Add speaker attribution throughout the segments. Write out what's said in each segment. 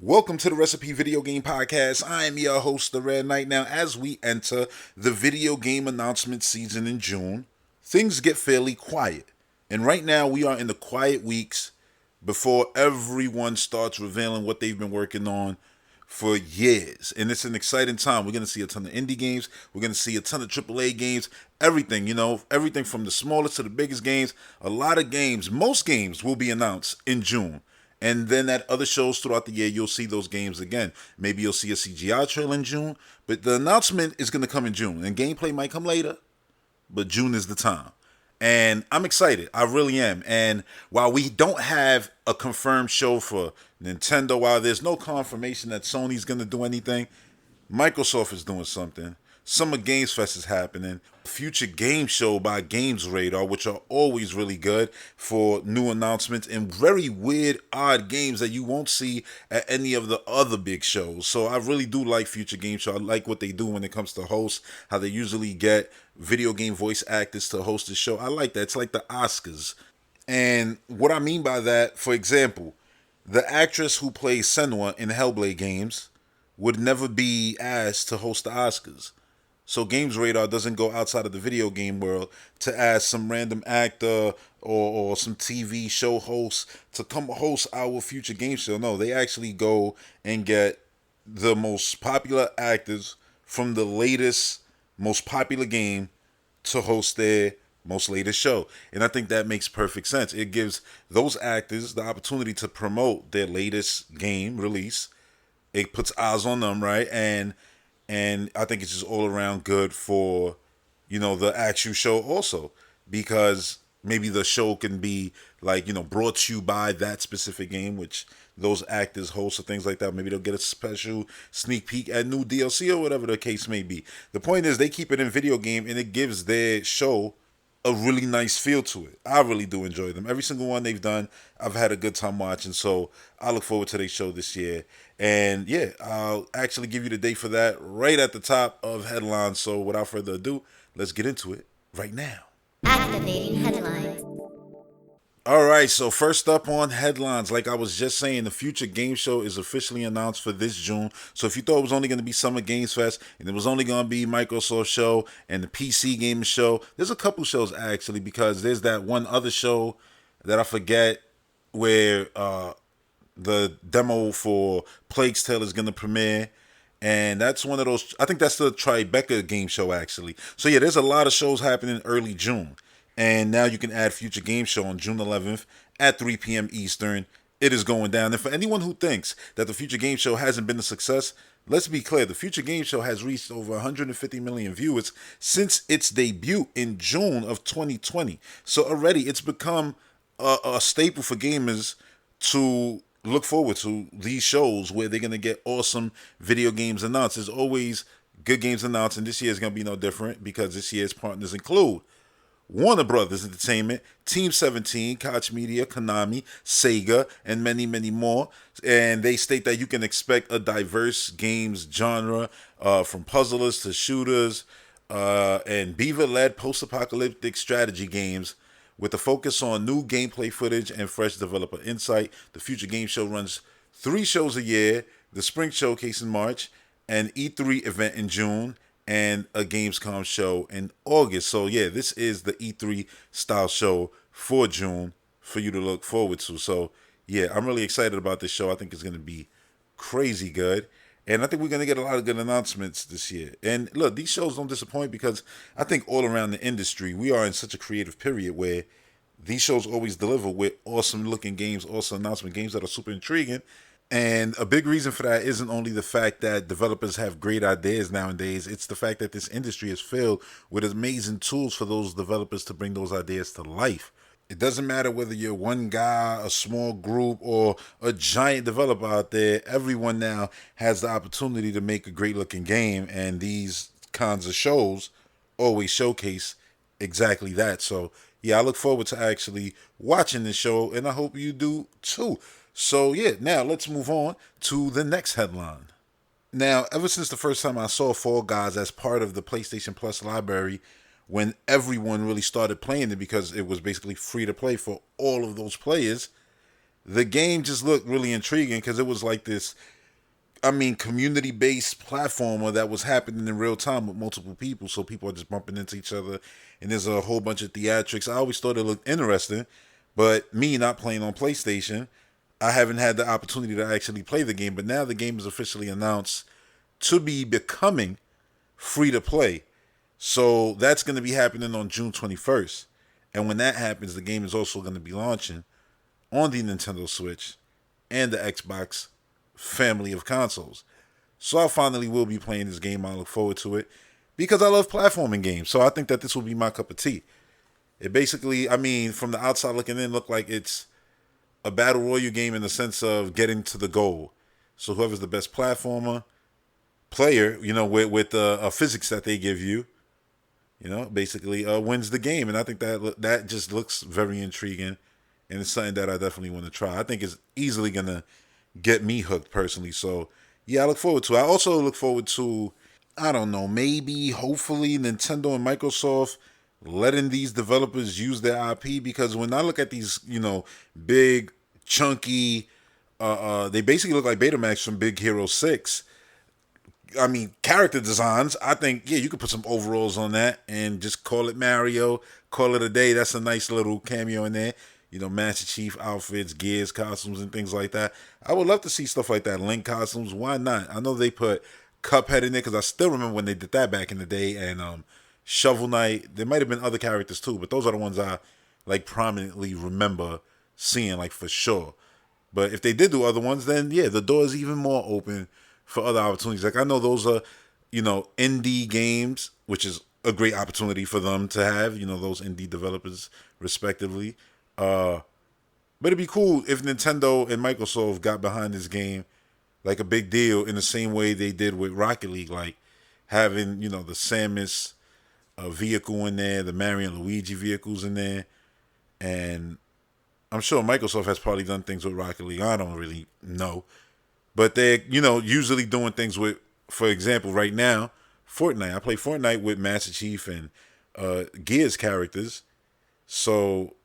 Speaker 1: Welcome to the Recipe Video Game Podcast. I am your host, The Red Knight. Now, as we enter the video game announcement season in June, things get fairly quiet. And right now, we are in the quiet weeks before everyone starts revealing what they've been working on for years. And it's an exciting time. We're going to see a ton of indie games. We're going to see a ton of AAA games. Everything, everything from the smallest to the biggest games. A lot of games, most games will be announced in June. And then at other shows throughout the year, you'll see those games again. Maybe you'll see a CGI trailer in June, but the announcement is going to come in June. And gameplay might come later, but June is the time. And I'm excited. I really am. And while we don't have a confirmed show for Nintendo, while there's no confirmation that Sony's going to do anything, Microsoft is doing something. Summer Games Fest is happening. Future Game Show by Games Radar, which are always really good for new announcements and very weird, odd games that you won't see at any of the other big shows. So I really do like Future Game Show. I like what they do when it comes to hosts, how they usually get video game voice actors to host the show. I like that. It's like the Oscars. And what I mean by that, for example, the actress who plays Senua in Hellblade games would never be asked to host the Oscars. So Games Radar doesn't go outside of the video game world to ask some random actor or some TV show host to come host our future game show. No, they actually go and get the most popular actors from the latest, most popular game to host their most latest show. And I think that makes perfect sense. It gives those actors the opportunity to promote their latest game release. It puts eyes on them, right? And I think it's just all around good for, the actual show also, because maybe the show can be like, brought to you by that specific game, which those actors host or things like that. Maybe they'll get a special sneak peek at new DLC or whatever the case may be. The point is they keep it in video game and it gives their show a really nice feel to it. I really do enjoy them. Every single one they've done, I've had a good time watching. So I look forward to their show this year. And yeah, I'll actually give you the date for that right at the top of headlines. So without further ado, let's get into it right now.
Speaker 2: Activating headlines.
Speaker 1: All right, so first up on headlines, like I was just saying, the Future Game Show is officially announced for this June. So if you thought it was only going to be Summer Games Fest and it was only going to be Microsoft show and the PC Gaming Show, there's a couple shows actually, because there's that one other show that I forget where the demo for Plague's Tale is going to premiere. And that's one of those, I think that's the Tribeca game show actually. So yeah, there's a lot of shows happening early June. And now you can add Future Game Show on June 11th at 3 p.m. Eastern. It is going down. And for anyone who thinks that the Future Game Show hasn't been a success, let's be clear. The Future Game Show has reached over 150 million viewers since its debut in June of 2020. So already it's become a staple for gamers to look forward to these shows where they're going to get awesome video games announced. There's always good games announced, and this year is going to be no different because this year's partners include Warner Brothers Entertainment, Team 17, Koch Media, Konami, Sega, and many, many more. And they state that you can expect a diverse games genre from puzzlers to shooters and beaver-led post-apocalyptic strategy games with a focus on new gameplay footage and fresh developer insight. The Future Game Show runs 3 shows a year, the Spring Showcase in March, an E3 event in June, and a Gamescom show in August. So yeah, this is the E3 style show for June for you to look forward to. So yeah, I'm really excited about this show. I think it's going to be crazy good. And I think we're going to get a lot of good announcements this year. And look, these shows don't disappoint because I think all around the industry, we are in such a creative period where these shows always deliver with awesome looking games, awesome announcement games that are super intriguing. And a big reason for that isn't only the fact that developers have great ideas nowadays, it's the fact that this industry is filled with amazing tools for those developers to bring those ideas to life. It doesn't matter whether you're one guy, a small group, or a giant developer out there. Everyone now has the opportunity to make a great looking game, and these kinds of shows always showcase exactly that. So yeah, I look forward to actually watching this show, and I hope you do too. So yeah, now let's move on to the next headline. Now, ever since the first time I saw Fall Guys as part of the PlayStation Plus library, when everyone really started playing it because it was basically free to play for all of those players, the game just looked really intriguing because it was like this community-based platformer that was happening in real time with multiple people. So people are just bumping into each other, and there's a whole bunch of theatrics. I always thought it looked interesting, but me not playing on PlayStation, I haven't had the opportunity to actually play the game. But now the game is officially announced to be becoming free to play. So that's going to be happening on June 21st. And when that happens, the game is also going to be launching on the Nintendo Switch and the Xbox family of consoles. So I finally will be playing this game. I look forward to it because I love platforming games. So I think that this will be my cup of tea. It basically, from the outside looking in, look like it's a battle royale game in the sense of getting to the goal. So whoever's the best platformer player, with the physics that they give you, basically wins the game. And I think that just looks very intriguing, and it's something that I definitely want to try. I think it's easily gonna get me hooked personally. So yeah, I look forward to it. I also look forward to, I don't know, maybe, hopefully, Nintendo and Microsoft letting these developers use their IP, because when I look at these, big, chunky, they basically look like Betamax from Big Hero 6. Character designs, I think, yeah, you could put some overalls on that and just call it Mario, call it a day. That's a nice little cameo in there. Master Chief outfits, Gears costumes, and things like that. I would love to see stuff like that. Link costumes, why not? I know they put Cuphead in there because I still remember when they did that back in the day. And Shovel Knight, there might have been other characters too, but those are the ones I prominently remember seeing, for sure. But if they did do other ones, then yeah, the door is even more open for other opportunities. I know those are, indie games, which is a great opportunity for them to have, those indie developers respectively. But it'd be cool if Nintendo and Microsoft got behind this game like a big deal, in the same way they did with Rocket League, like having, the Samus vehicle in there, the Mario and Luigi vehicles in there. And I'm sure Microsoft has probably done things with Rocket League. I don't really know. But they're, usually doing things with, for example, right now, Fortnite. I play Fortnite with Master Chief and Gears characters. So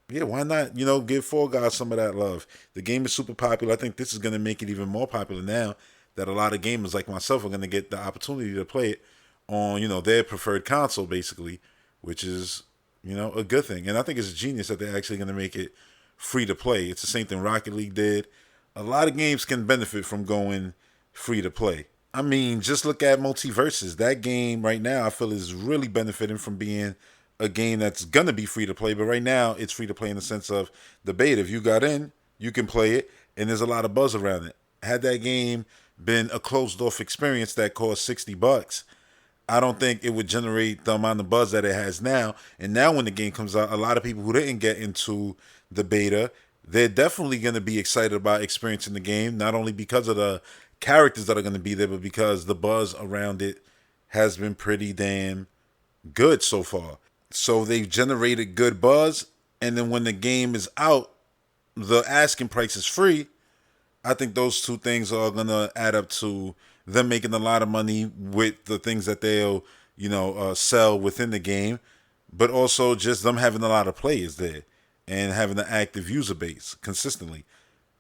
Speaker 1: yeah, why not, give Fall Guys some of that love? The game is super popular. I think this is going to make it even more popular now that a lot of gamers like myself are going to get the opportunity to play it on, their preferred console, basically, which is, a good thing. And I think it's genius that they're actually going to make it free to play. It's the same thing Rocket League did. A lot of games can benefit from going free to play. Just look at Multiverses. That game right now, I feel, is really benefiting from being a game that's gonna be free to play, but right now it's free to play in the sense of the beta. If you got in, you can play it, and there's a lot of buzz around it. Had that game been a closed off experience that cost $60, I don't think it would generate the amount of buzz that it has now. And now when the game comes out, a lot of people who didn't get into the beta, they're definitely going to be excited about experiencing the game, not only because of the characters that are going to be there, but because the buzz around it has been pretty damn good so far. So they've generated good buzz, and then when the game is out, the asking price is free. I think those two things are going to add up to them making a lot of money with the things that they'll, sell within the game, but also just them having a lot of players there and having an active user base consistently.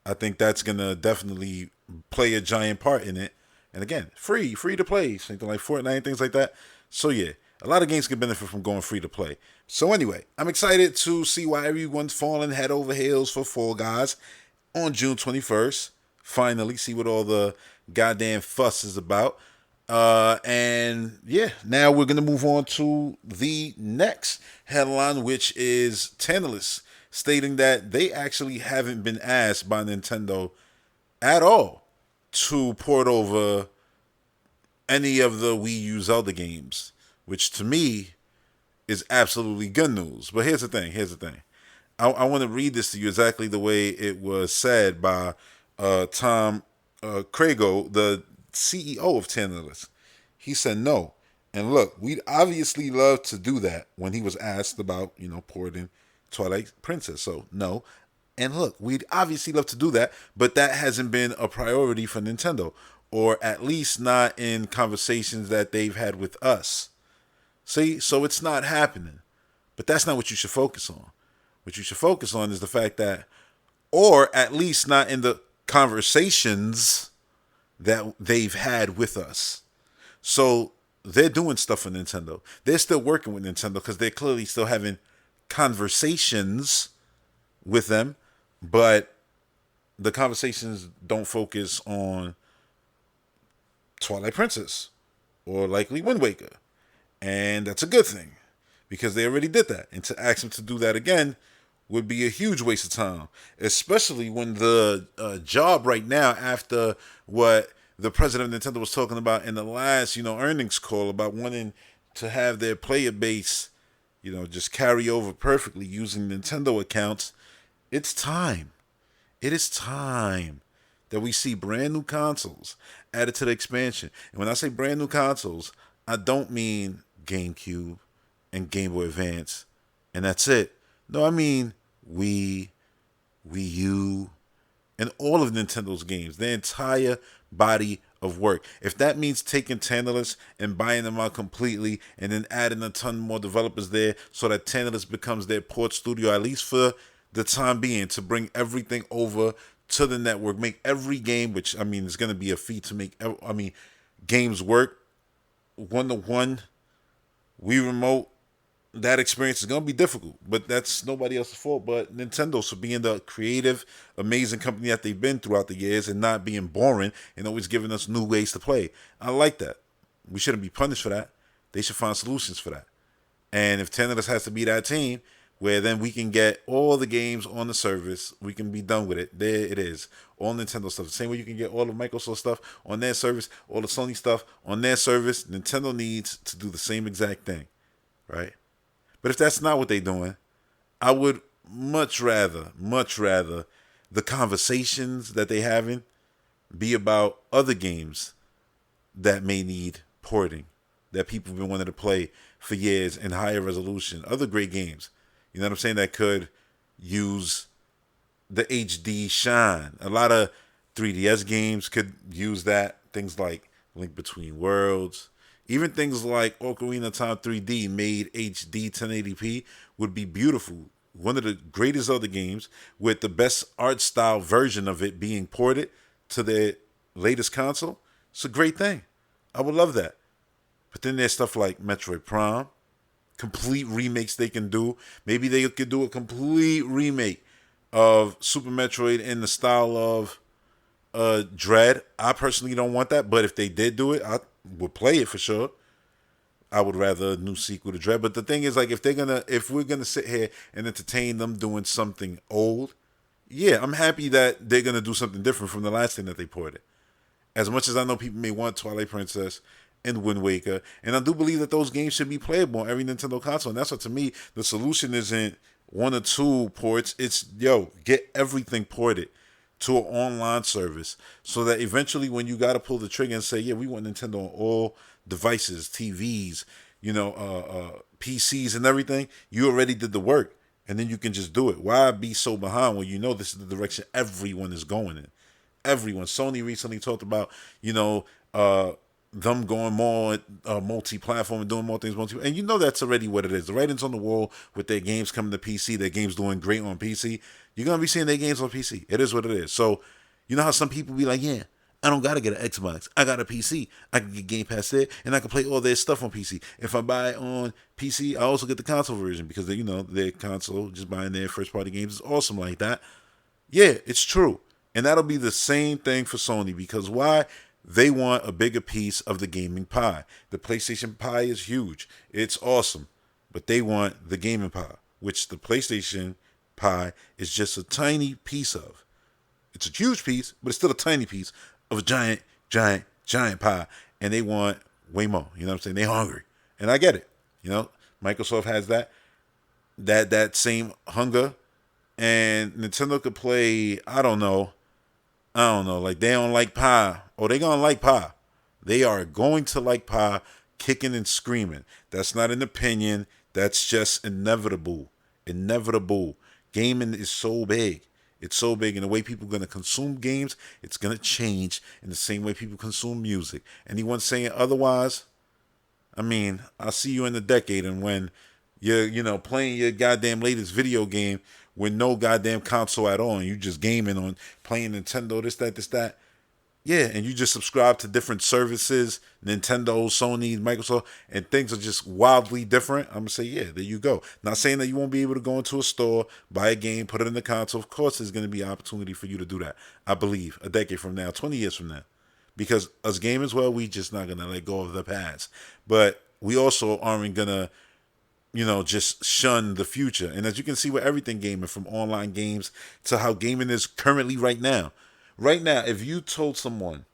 Speaker 1: I think that's going to definitely play a giant part in it. And again, free to play, something like Fortnite and things like that. So yeah, a lot of games can benefit from going free to play. So anyway, I'm excited to see why everyone's falling head over heels for Fall Guys on June 21st. Finally, see what all the goddamn fuss is about. And yeah, now we're going to move on to the next headline, which is Tantalus stating that they actually haven't been asked by Nintendo at all to port over any of the Wii U Zelda games, which to me is absolutely good news. But here's the thing. I want to read this to you exactly the way it was said by Tom Crago, the CEO of Tantalus. He said no. And look, we'd obviously love to do that when he was asked about, porting Twilight Princess. So no. And look, we'd obviously love to do that, but that hasn't been a priority for Nintendo, or at least not in conversations that they've had with us. See, so it's not happening. But that's not what you should focus on. What you should focus on is the fact that, or at least not in the conversations that they've had with us. So they're doing stuff for Nintendo. They're still working with Nintendo because they're clearly still having conversations with them, but the conversations don't focus on Twilight Princess or likely Wind Waker. And that's a good thing because they already did that. And to ask them to do that again would be a huge waste of time, especially when the job right now, after what the president of Nintendo was talking about in the last, earnings call about wanting to have their player base, just carry over perfectly using Nintendo accounts. It's time. It is time that we see brand new consoles added to the expansion. And when I say brand new consoles, I don't mean GameCube and Game Boy Advance, and that's it. No, I mean Wii, Wii U, and all of Nintendo's games, their entire body of work. If that means taking Tantalus and buying them out completely and then adding a ton more developers there so that Tantalus becomes their port studio, at least for the time being, to bring everything over to the network, make every game, which, is going to be a feat to make, games work one-to-one, Wii Remote. That experience is going to be difficult, but that's nobody else's fault but Nintendo for being the creative, amazing company that they've been throughout the years and not being boring and always giving us new ways to play. I like that. We shouldn't be punished for that. They should find solutions for that. And if Tantalus has to be that team, where then we can get all the games on the service, we can be done with it. There it is. All Nintendo stuff. The same way you can get all the Microsoft stuff on their service, all the Sony stuff on their service, Nintendo needs to do the same exact thing, right? But if that's not what they're doing, I would much rather the conversations that they're having be about other games that may need porting, that people have been wanting to play for years in higher resolution, other great games. You know what I'm saying? That could use the HD shine. A lot of 3DS games could use that. Things like Link Between Worlds. Even things like Ocarina of Time 3D made HD 1080p would be beautiful. One of the greatest other games with the best art style version of it being ported to their latest console. It's a great thing. I would love that. But then there's stuff like Metroid Prime, complete remakes they can do. Maybe they could do a complete remake of Super Metroid in the style of Dread. I personally don't want that, but if they did do it, I would play it for sure. I would rather a new sequel to Dread. But the thing is, like, if we're gonna sit here and entertain them doing something old, yeah, I'm happy that they're gonna do something different from the last thing that they ported. As much as I know people may want Twilight Princess and Wind Waker, and I do believe that those games should be playable on every Nintendo console. And that's what, to me, the solution isn't one or two ports. It's, get everything ported to an online service so that eventually when you got to pull the trigger and say, yeah, we want Nintendo on all devices, TVs, PCs and everything, you already did the work. And then you can just do it. Why be so behind when you know this is the direction everyone is going in? Everyone. Sony recently talked about, them going more multi-platform and doing more things and that's already what it is. The writing's on the wall with their games coming to PC, their games doing great on PC. You're gonna be seeing their games on PC. It is what it is. So you know how some people be like, yeah, I don't gotta get an Xbox. I got a PC. I can get Game Pass there and I can play all their stuff on PC. If I buy on PC, I also get the console version because their console, just buying their first party games is awesome like that. Yeah, it's true. And that'll be the same thing for Sony because why? They want a bigger piece of the gaming pie. The PlayStation pie is huge. It's awesome. But they want the gaming pie, which the PlayStation pie is just a tiny piece of. It's a huge piece, but it's still a tiny piece of a giant, giant, giant pie. And they want way more. You know what I'm saying? They're hungry. And I get it. Microsoft has that same hunger. And Nintendo could play, I don't know, like they don't like pie. Oh, they gonna like pie. They are going to like pie, kicking and screaming. That's not an opinion. That's just inevitable. Inevitable. Gaming is so big. It's so big. And the way people are going to consume games, it's going to change in the same way people consume music. Anyone saying otherwise, I'll see you in a decade. And when you're, playing your goddamn latest video game with no goddamn console at all, and you just gaming on playing Nintendo, this, that, Yeah, and you just subscribe to different services, Nintendo, Sony, Microsoft, and things are just wildly different. I'm gonna say, yeah, there you go. Not saying that you won't be able to go into a store, buy a game, put it in the console. Of course, there's gonna be an opportunity for you to do that. I believe a decade from now, 20 years from now, because us gamers, well, we just not gonna let go of the past, but we also aren't gonna just shun the future. And as you can see with everything gaming, from online games to how gaming is currently right now. Right now, if you told someone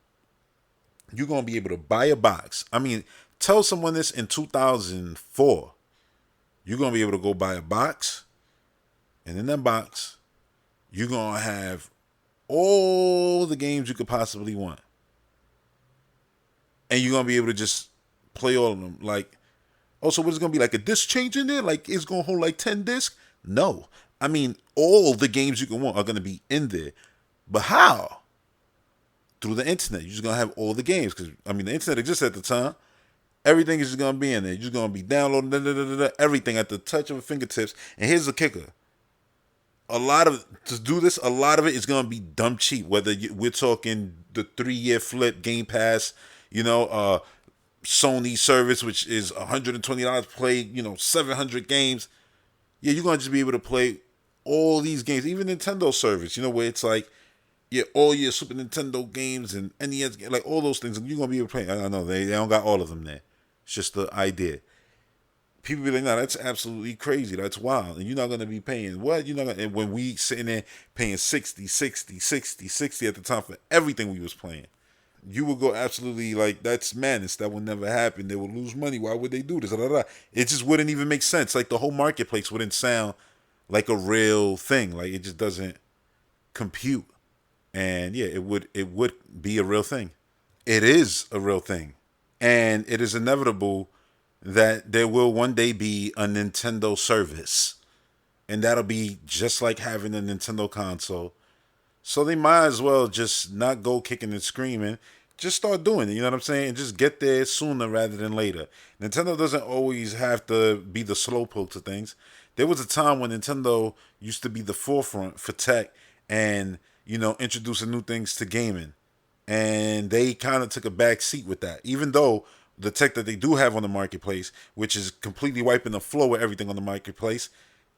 Speaker 1: you're going to be able to buy a box, I mean, tell someone this in 2004, you're going to be able to go buy a box, and in that box, you're going to have all the games you could possibly want. And you're going to be able to just play all of them. Like, oh, so what's it going to be, like a disc change in there? Like, it's going to hold like 10 discs? No. I mean, all the games you can want are going to be in there. But how? Through the internet. You're just going to have all the games. Because, I mean, the internet exists at the time. Everything is just going to be in there. You're just going to be downloading everything at the touch of a fingertips. And here's the kicker. To do this, a lot of it is going to be dumb cheap. Whether we're talking the 3-year flip, Game Pass, Sony service, which is $120, play, 700 games. Yeah, you're going to just be able to play all these games. Even Nintendo service, where it's like, yeah, all your Super Nintendo games and NES, like all those things, and you're going to be able to play. I know, they don't got all of them there. It's just the idea. People be like, no, that's absolutely crazy. That's wild. And you're not going to be paying what? You're not gonna, and when we sitting there paying 60 at the time for everything we was playing. You would go absolutely like, that's madness. That would never happen. They would lose money. Why would they do this? It just wouldn't even make sense. Like the whole marketplace wouldn't sound like a real thing. Like it just doesn't compute. And yeah, it would be a real thing. It is a real thing. And it is inevitable that there will one day be a Nintendo service. And that'll be just like having a Nintendo console. So they might as well just not go kicking and screaming. Just start doing it, you know what I'm saying? And just get there sooner rather than later. Nintendo doesn't always have to be the slowpoke to things. There was a time when Nintendo used to be the forefront for tech and, introducing new things to gaming. And they kind of took a back seat with that. Even though the tech that they do have on the marketplace, which is completely wiping the floor with everything on the marketplace,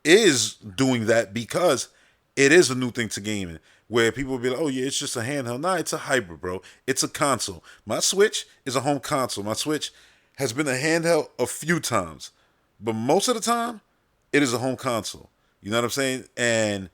Speaker 1: is doing that because it is a new thing to gaming. Where people will be like, oh yeah, it's just a handheld. Nah, it's a hybrid, bro. It's a console. My Switch is a home console. My Switch has been a handheld a few times. But most of the time, it is a home console. You know what I'm saying? And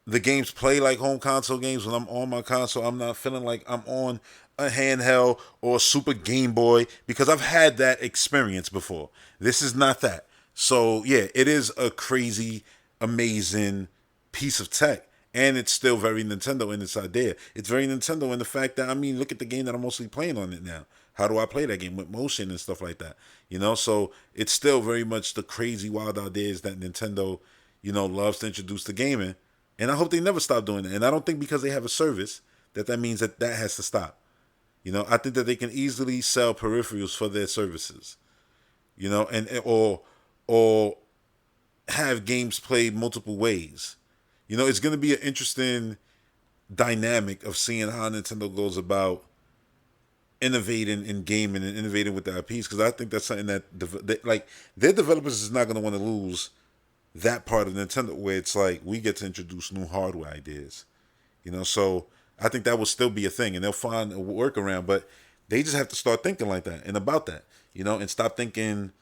Speaker 1: the games play like home console games. When I'm on my console, I'm not feeling like I'm on a handheld or a Super Game Boy because I've had that experience before. This is not that. So yeah, it is a crazy, amazing piece of tech. And it's still very Nintendo in its idea. It's very Nintendo in the fact that, look at the game that I'm mostly playing on it now. How do I play that game with motion and stuff like that? So it's still very much the crazy, wild ideas that Nintendo, loves to introduce to gaming. And I hope they never stop doing it. And I don't think because they have a service that means that has to stop. I think that they can easily sell peripherals for their services. Or have games played multiple ways. It's going to be an interesting dynamic of seeing how Nintendo goes about innovating in gaming and innovating with the IPs, because I think that's something that their developers is not going to want to lose that part of Nintendo where it's like we get to introduce new hardware ideas. So I think that will still be a thing, and they'll find a workaround, but they just have to start thinking like that and about that, and stop thinking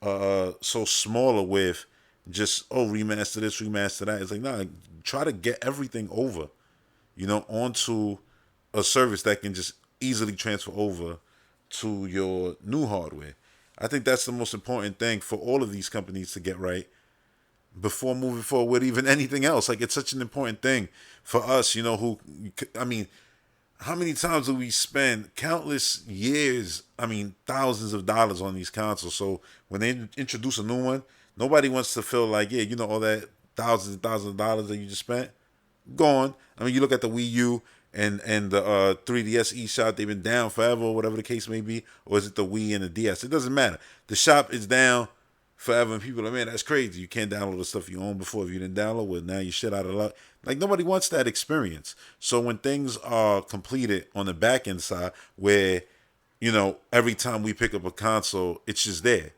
Speaker 1: so smaller with just, remaster this, remaster that. It's like, nah, try to get everything over, onto a service that can just easily transfer over to your new hardware. I think that's the most important thing for all of these companies to get before moving forward with even anything else. Like, it's such an important thing for us, how many times do we spend countless years, thousands of dollars on these consoles? So when they introduce a new one, nobody wants to feel like, yeah, all that thousands and thousands of dollars that you just spent, gone. You look at the Wii U and the 3DS eShop, they've been down forever, or whatever the case may be. Or is it the Wii and the DS? It doesn't matter. The shop is down forever. And people are like, man, that's crazy. You can't download the stuff you owned before. If you didn't download, well, now you shit out of luck. Like, nobody wants that experience. So when things are completed on the back end side, where, every time we pick up a console, it's just there.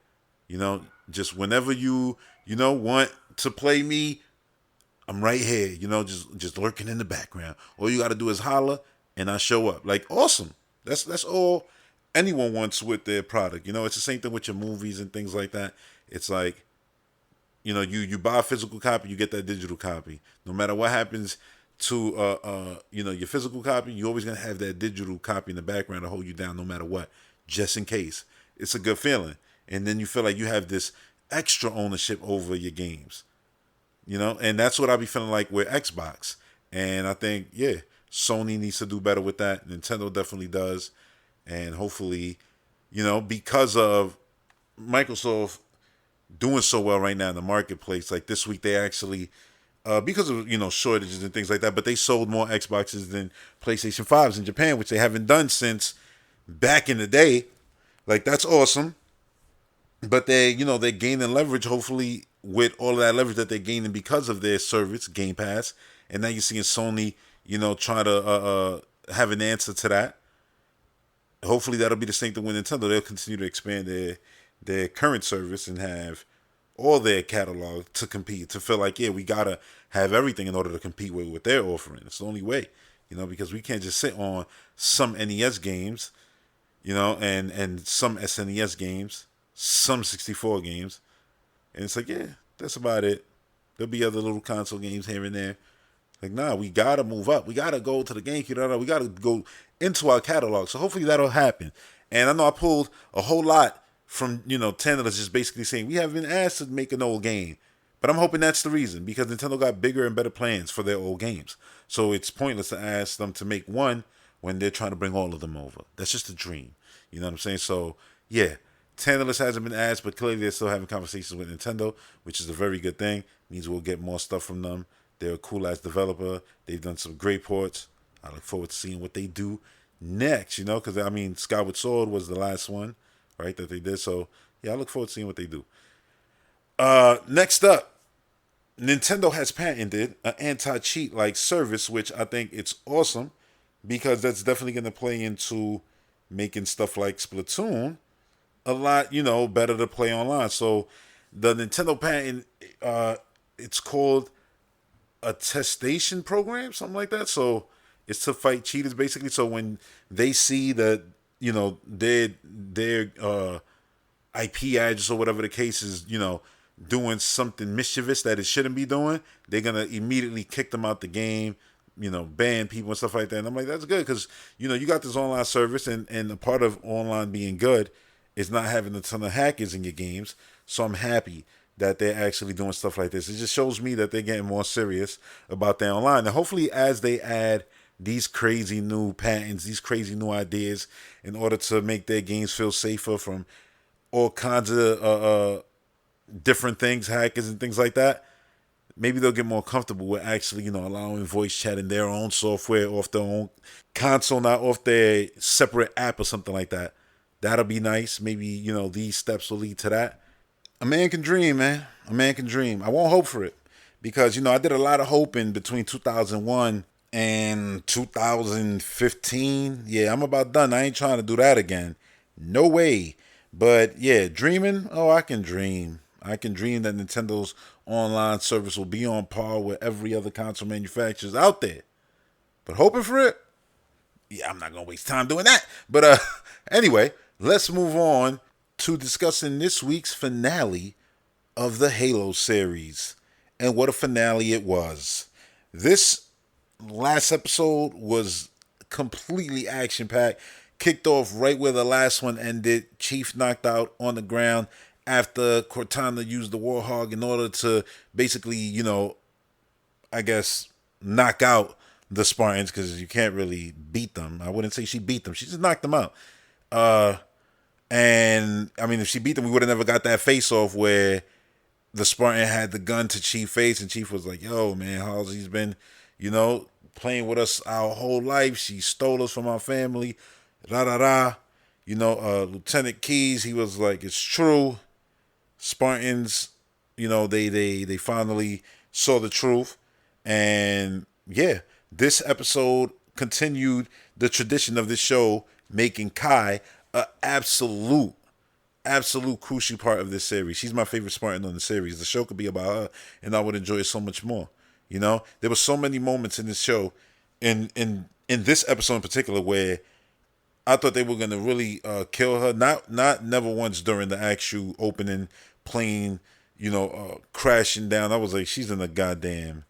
Speaker 1: Just whenever you, want to play me, I'm right here, just lurking in the background. All you got to do is holler, and I show up. Like, awesome. That's all anyone wants with their product. It's the same thing with your movies and things like that. It's like, you buy a physical copy, you get that digital copy. No matter what happens to your physical copy, you're always gonna have that digital copy in the background to hold you down, no matter what, just in case. It's a good feeling, and then you feel like you have this extra ownership over your games. And that's what I be feeling like with Xbox. And I think, yeah, Sony needs to do better with that. Nintendo definitely does. And hopefully, because of Microsoft doing so well right now in the marketplace, like this week they actually, because of, shortages and things like that, but they sold more Xboxes than PlayStation 5s in Japan, which they haven't done since back in the day. Like, that's awesome. But they're gaining leverage, hopefully, with all of that leverage that they're gaining because of their service, Game Pass. And now you're seeing Sony, try to have an answer to that. Hopefully that'll be the same thing with Nintendo. They'll continue to expand their current service and have all their catalog to compete, to feel like, yeah, we got to have everything in order to compete with what they're offering. It's the only way, because we can't just sit on some NES games, and some SNES games, some 64 games. And it's like, yeah, that's about it. There'll be other little console games here and there. Like, nah, we got to move up. We got to go to the GameCube. We got to go into our catalog. So hopefully that'll happen. And I know I pulled a whole lot from, Nintendo that's just basically saying, we haven't been asked to make an old game. But I'm hoping that's the reason, because Nintendo got bigger and better plans for their old games. So it's pointless to ask them to make one when they're trying to bring all of them over. That's just a dream. You know what I'm saying? So, yeah. Tantalus hasn't been asked, but clearly they're still having conversations with Nintendo, which is a very good thing. Means we'll get more stuff from them. They're a cool-ass developer. They've done some great ports. I look forward to seeing what they do next, because, Skyward Sword was the last one, right, that they did. So, yeah, I look forward to seeing what they do. Next up, Nintendo has patented an anti-cheat-like service, which I think it's awesome, because that's definitely going to play into making stuff like Splatoon a lot, better to play online. So the Nintendo patent, it's called a testation program, something like that. So it's to fight cheaters, basically. So when they see that, their IP address or whatever the case is, doing something mischievous that it shouldn't be doing, they're gonna immediately kick them out the game, ban people and stuff like that. And I'm like, that's good, because you got this online service, and a part of online being good is not having a ton of hackers in your games. So I'm happy that they're actually doing stuff like this. It just shows me that they're getting more serious about their online. And hopefully, as they add these crazy new patents, these crazy new ideas, in order to make their games feel safer from all kinds of different things, hackers and things like that, maybe they'll get more comfortable with actually, allowing voice chat in their own software, off their own console, not off their separate app or something like that. That'll be nice. Maybe, these steps will lead to that. A man can dream, man. A man can dream. I won't hope for it, because, I did a lot of hoping between 2001 and 2015. Yeah, I'm about done. I ain't trying to do that again. No way. But, yeah, dreaming. Oh, I can dream. I can dream that Nintendo's online service will be on par with every other console manufacturers out there. But hoping for it? Yeah, I'm not going to waste time doing that. But anyway, let's move on to discussing this week's finale of the Halo series. And what a finale it was. This last episode was completely action-packed. Kicked off right where the last one ended. Chief knocked out on the ground after Cortana used the Warhog in order to basically, I guess, knock out the Spartans, because you can't really beat them. I wouldn't say she beat them. She just knocked them out. And, if she beat them, we would have never got that face-off where the Spartan had the gun to Chief's face, and Chief was like, yo, man, Halsey's been, playing with us our whole life. She stole us from our family. Lieutenant Keyes, he was like, it's true. Spartans, they finally saw the truth, and yeah, this episode continued the tradition of this show, making Kai a absolute crucial part of this series. She's my favorite Spartan on the series. The show could be about her, and I would enjoy it so much more. There were so many moments in this show, in this episode in particular, where I thought they were gonna really kill her. Not never once during the actual opening plane, crashing down. I was like, she's in a goddamn,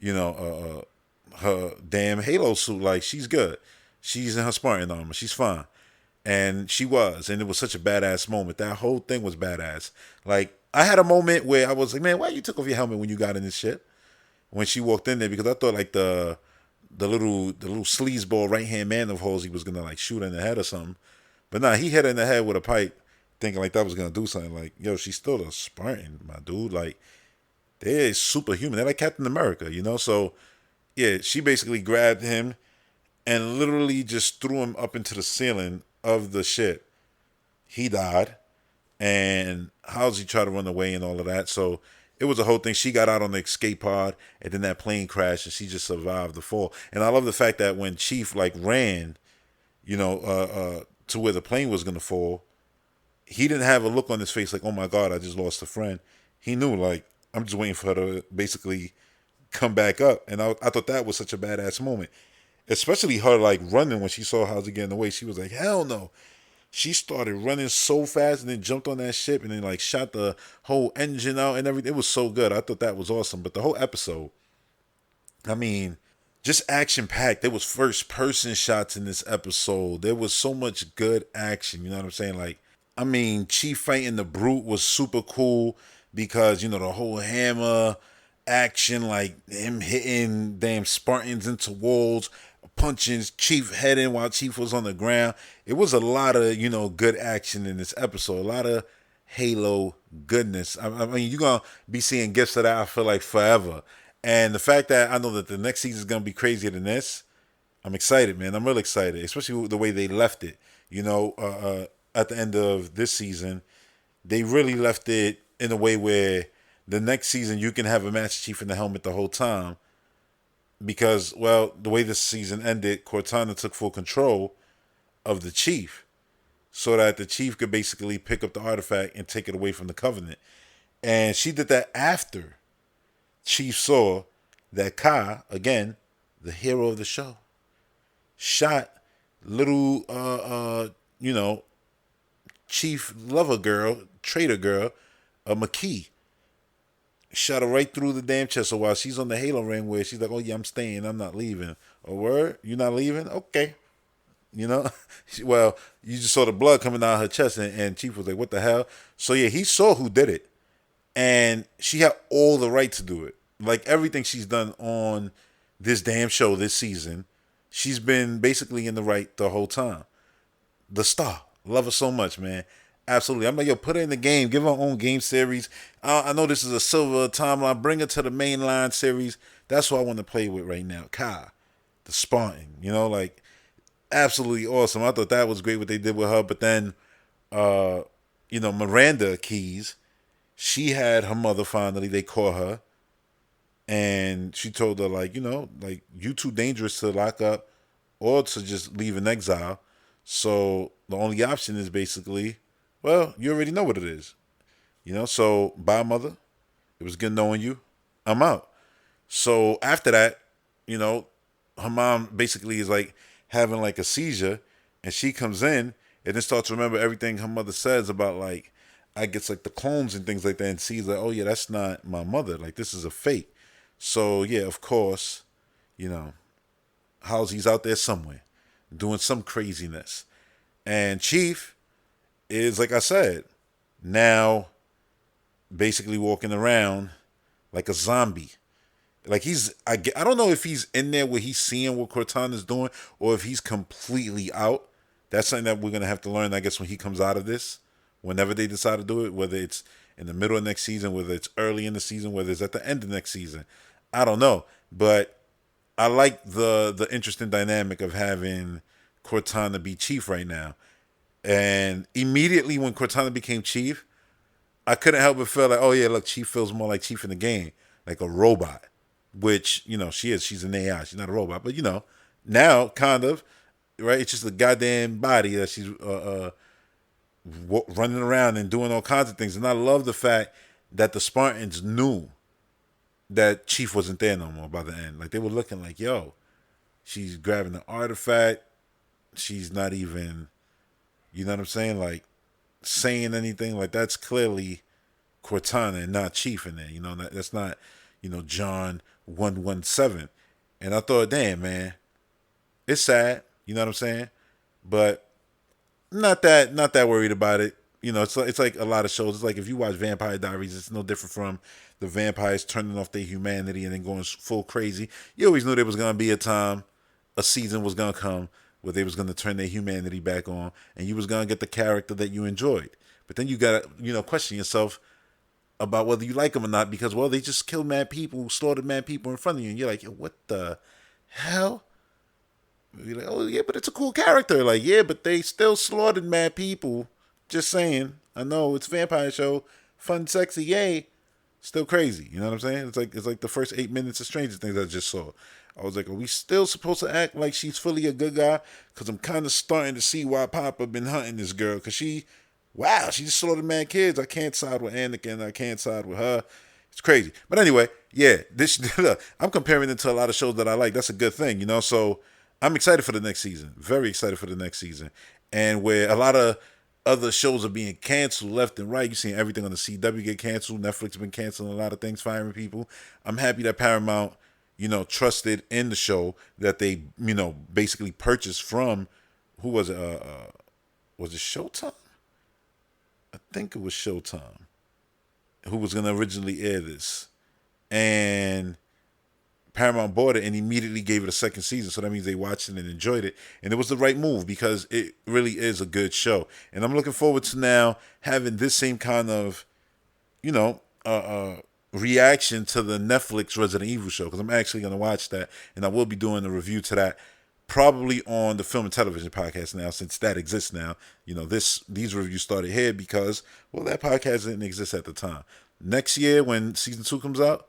Speaker 1: her damn Halo suit. Like, she's good. She's in her Spartan armor. She's fine. And she was, and it was such a badass moment. That whole thing was badass. Like, I had a moment where I was like, man, why you took off your helmet when you got in this shit? When she walked in there, because I thought like the little sleazeball right hand man of hers, he was gonna like shoot her in the head or something. But nah, he hit her in the head with a pipe, thinking like that was gonna do something. Like, yo, she's still a Spartan, my dude. Like, they're superhuman. They're like Captain America, So yeah, she basically grabbed him and literally just threw him up into the ceiling of the ship. He died, and Halsey tried to run away and all of that. So it was a whole thing. She got out on the escape pod, and then that plane crashed, and she just survived the fall. And I love the fact that when Chief like ran, to where the plane was gonna fall, he didn't have a look on his face like, "Oh my God, I just lost a friend." He knew, like, I'm just waiting for her to basically come back up. And I thought that was such a badass moment, especially her like running when she saw Halsey getting away. She was like, "Hell no." She started running so fast and then jumped on that ship and then like shot the whole engine out and everything. It was so good. I thought that was awesome. But the whole episode, I mean, just action packed. There was first person shots in this episode. There was so much good action. You know what I'm saying? Like, I mean, Chief fighting the Brute was super cool because, the whole hammer action, like him hitting damn Spartans into walls, punching Chief head in while Chief was on the ground. It was a lot of, good action in this episode. A lot of Halo goodness. I mean, you're going to be seeing gifts of that, I feel like, forever. And the fact that I know that the next season is going to be crazier than this, I'm excited, man. I'm really excited, especially the way they left it. At the end of this season, they really left it in a way where the next season you can have a Master Chief in the helmet the whole time. Because, well, the way this season ended, Cortana took full control of the Chief so that the Chief could basically pick up the artifact and take it away from the Covenant. And she did that after Chief saw that Kai, again, the hero of the show, shot little, Chief lover girl, traitor girl, McKee. Shot her right through the damn chest. So while she's on the Halo ring where she's like, "Oh yeah, I'm staying, I'm not leaving." A word? You not leaving? Okay. Well, you just saw the blood coming out of her chest, and Chief was like, "What the hell?" So yeah, he saw who did it, and she had all the right to do it. Like, everything she's done on this damn show this season, she's been basically in the right the whole time. The star. Love her so much, man. Absolutely. I'm like, yo, put her in the game. Give her own game series. I know this is a silver timeline. Bring her to the mainline series. That's what I want to play with right now. Kai, the Spartan. Like, absolutely awesome. I thought that was great what they did with her. But then, Miranda Keys, she had her mother finally. They caught her. And she told her, like, you too dangerous to lock up or to just leave in exile. So the only option is basically, well, you already know what it is. So bye, mother. It was good knowing you. I'm out. So after that, her mom basically is like having like a seizure, and she comes in and then starts to remember everything her mother says about, like, I guess like the clones and things like that, and sees like, oh yeah, that's not my mother. Like, this is a fake. So yeah, of course, Halsey's out there somewhere doing some craziness. And Chief is, like I said, now basically walking around like a zombie. Like, I don't know if he's in there where he's seeing what Cortana's doing or if he's completely out. That's something that we're going to have to learn, I guess, when he comes out of this, whenever they decide to do it, whether it's in the middle of next season, whether it's early in the season, whether it's at the end of next season. I don't know. But I like the interesting dynamic of having Cortana be Chief right now. And immediately when Cortana became Chief, I couldn't help but feel like, oh yeah, look, Chief feels more like Chief in the game, like a robot, which she is. She's an AI. She's not a robot, but now kind of right. It's just a goddamn body that she's running around and doing all kinds of things. And I love the fact that the Spartans knew that Chief wasn't there no more by the end. Like they were looking like, yo, she's grabbing the artifact. She's not even, you know what I'm saying? Like saying anything. Like that's clearly Cortana and not Chief in there. That's not, John 117. And I thought, damn, man, it's sad. You know what I'm saying? But not that worried about it. It's like a lot of shows. It's like if you watch Vampire Diaries, it's no different from the vampires turning off their humanity and then going full crazy. You always knew there was gonna be a season was gonna come where they was gonna turn their humanity back on, and you was gonna get the character that you enjoyed. But then you gotta question yourself about whether you like them or not because they just killed mad people, slaughtered mad people in front of you, and you're like, yo, what the hell? You're like, oh yeah, but it's a cool character. Like, yeah, but they still slaughtered mad people. Just saying. I know it's a vampire show, fun, sexy, yay. Still crazy. You know what I'm saying? It's like the first 8 minutes of Stranger Things I just saw. I was like, are we still supposed to act like she's fully a good guy? Because I'm kind of starting to see why Papa been hunting this girl. Because she just slaughtered mad kids. I can't side with Anakin. I can't side with her. It's crazy. But anyway, yeah, I'm comparing it to a lot of shows that I like. That's a good thing, So I'm excited for the next season. Very excited for the next season. And where a lot of other shows are being canceled left and right. You're seeing everything on the CW get canceled. Netflix been canceling a lot of things, firing people. I'm happy that Paramount, trusted in the show that they, basically purchased from, who was it? Was it Showtime? I think it was Showtime, who was going to originally air this. And Paramount bought it and immediately gave it a second season. So that means they watched it and enjoyed it. And it was the right move because it really is a good show. And I'm looking forward to now having this same kind of, reaction to the Netflix Resident Evil show. Because I'm actually going to watch that. And I will be doing a review to that probably on the Film and Television podcast now, since that exists now. These reviews started here because, that podcast didn't exist at the time. Next year when season 2 comes out,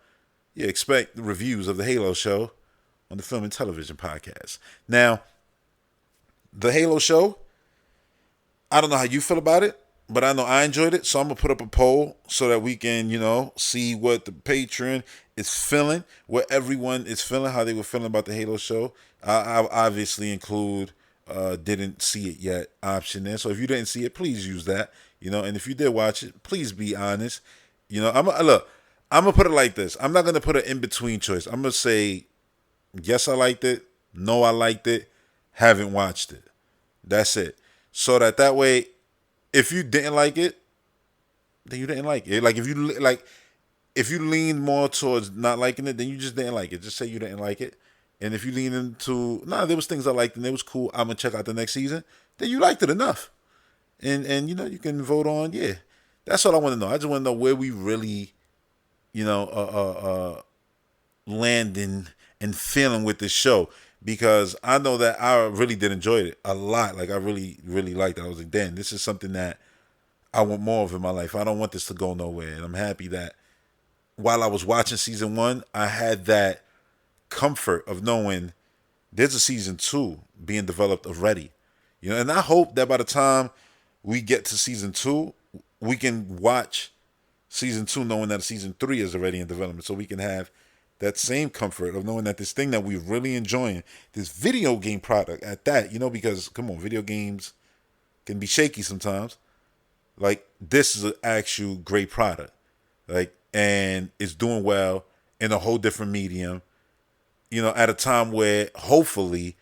Speaker 1: expect the reviews of the Halo show on the Film and Television podcast. Now, the Halo show, I don't know how you feel about it, but I know I enjoyed it, so I'm going to put up a poll so that we can, see what the Patreon is feeling, what everyone is feeling, how they were feeling about the Halo show. I obviously include didn't see it yet option there, so if you didn't see it, please use that, and if you did watch it, please be honest. I'm gonna put it like this. I'm not gonna put an in-between choice. I'm gonna say, yes, I liked it. No, I liked it. Haven't watched it. That's it. So that way, if you didn't like it, then you didn't like it. Like if you lean more towards not liking it, then you just didn't like it. Just say you didn't like it. And if you lean into, there was things I liked and it was cool, I'm gonna check out the next season, then you liked it enough. And you can vote on, yeah. That's all I want to know. I just want to know where we really, landing and feeling with this show, because I know that I really did enjoy it a lot. Like I really, really liked it. I was like, damn, this is something that I want more of in my life. I don't want this to go nowhere. And I'm happy that while I was watching season 1, I had that comfort of knowing there's a season 2 being developed already. And I hope that by the time we get to season 2, we can watch season 2 knowing that season 3 is already in development, so we can have that same comfort of knowing that this thing that we're really enjoying, this video game product at that, because come on, video games can be shaky sometimes. Like, this is an actual great product, like, and it's doing well in a whole different medium, at a time where hopefully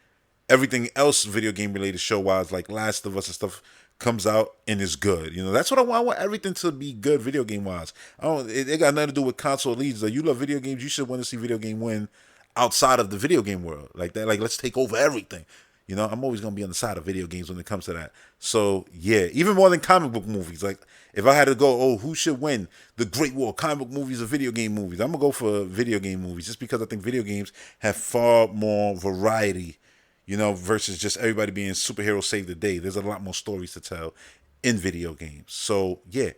Speaker 1: everything else video game related show wise, like Last of Us and stuff, comes out and is good. That's what I want. I want everything to be good video game wise. It got nothing to do with console leads. Like, you love video games, you should want to see video game win outside of the video game world. Like that, like, let's take over everything. I'm always gonna be on the side of video games when it comes to that. So yeah, even more than comic book movies. Like, if I had to go, who should win the Great War, comic book movies or video game movies? I'm gonna go for video game movies, just because I think video games have far more variety, versus just everybody being superhero save the day. There's a lot more stories to tell in video games. So yeah,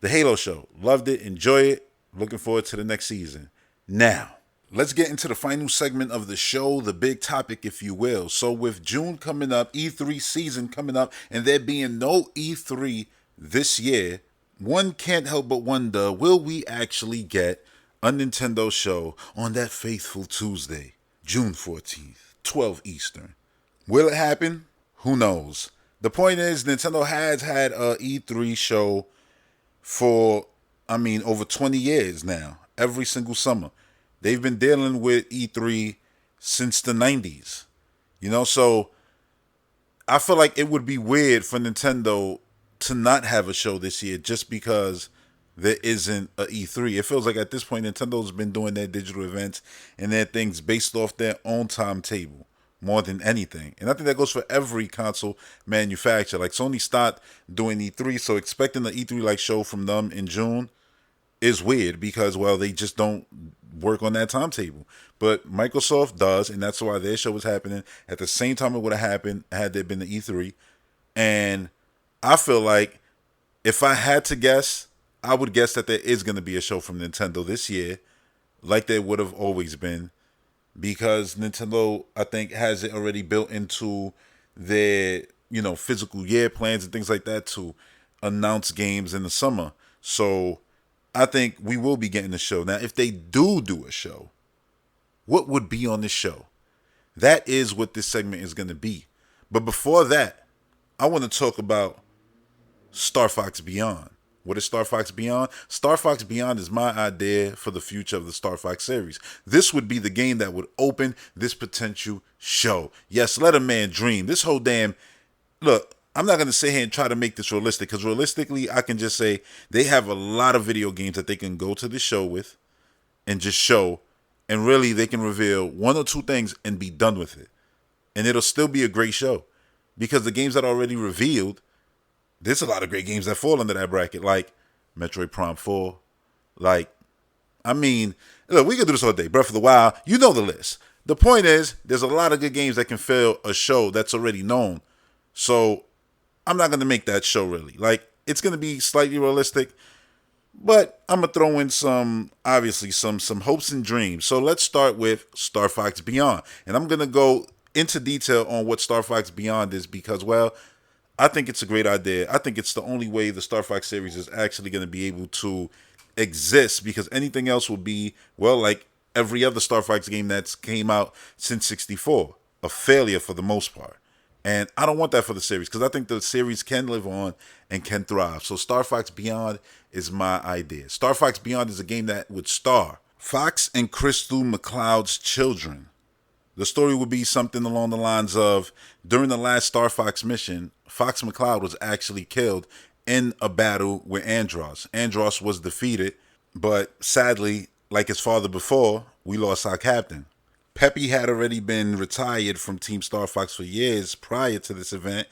Speaker 1: The Halo show. Loved it. Enjoy it. Looking forward to the next season. Now, let's get into the final segment of the show, the big topic, if you will. So with June coming up, E3 season coming up, and there being no E3 this year, one can't help but wonder, will we actually get a Nintendo show on that faithful Tuesday, June 14th, 12 Eastern? Will it happen? Who knows? The point is, Nintendo has had a E3 show for, over 20 years now, every single summer. They've been dealing with E3 since the 90s. So I feel like it would be weird for Nintendo to not have a show this year just because there isn't a E3. It feels like at this point Nintendo's been doing their digital events and their things based off their own timetable more than anything. And I think that goes for every console manufacturer. Like Sony stopped doing E3, so expecting the E3 like show from them in June is weird because, well, they just don't work on that timetable. But Microsoft does, and that's why their show was happening at the same time it would have happened had there been the E3. And I feel like if I had to guess, I would guess that there is going to be a show from Nintendo this year, like there would have always been, because Nintendo, I think, has it already built into their, physical year plans and things like that to announce games in the summer. So I think we will be getting a show. Now, if they do a show, what would be on this show? That is what this segment is going to be. But before that, I want to talk about Star Fox Beyond. What is Star Fox Beyond? Star Fox Beyond is my idea for the future of the Star Fox series. This would be the game that would open this potential show. Yes, let a man dream. This whole damn... Look, I'm not going to sit here and try to make this realistic, because realistically, I can just say they have a lot of video games that they can go to the show with and just show, and really they can reveal one or two things and be done with it. And it'll still be a great show, because the games that are already revealed, there's a lot of great games that fall under that bracket, like Metroid Prime 4. Look, we could do this all day. Breath of the Wild, you know the list. The point is, there's a lot of good games that can fill a show that's already known. So I'm not going to make that show really. Like, it's going to be slightly realistic, but I'm going to throw in some hopes and dreams. So let's start with Star Fox Beyond. And I'm going to go into detail on what Star Fox Beyond is because, well, I think it's a great idea. I think it's the only way the Star Fox series is actually going to be able to exist, because anything else will be, well, like every other Star Fox game that's came out since 64, a failure for the most part. And I don't want that for the series, because I think the series can live on and can thrive. So Star Fox Beyond is my idea. Star Fox Beyond is a game that would star Fox and Crystal McCloud's children. The story would be something along the lines of, during the last Star Fox mission, Fox McCloud was actually killed in a battle with Andross. Andross was defeated, but sadly, like his father before, we lost our captain. Peppy had already been retired from Team Star Fox for years prior to this event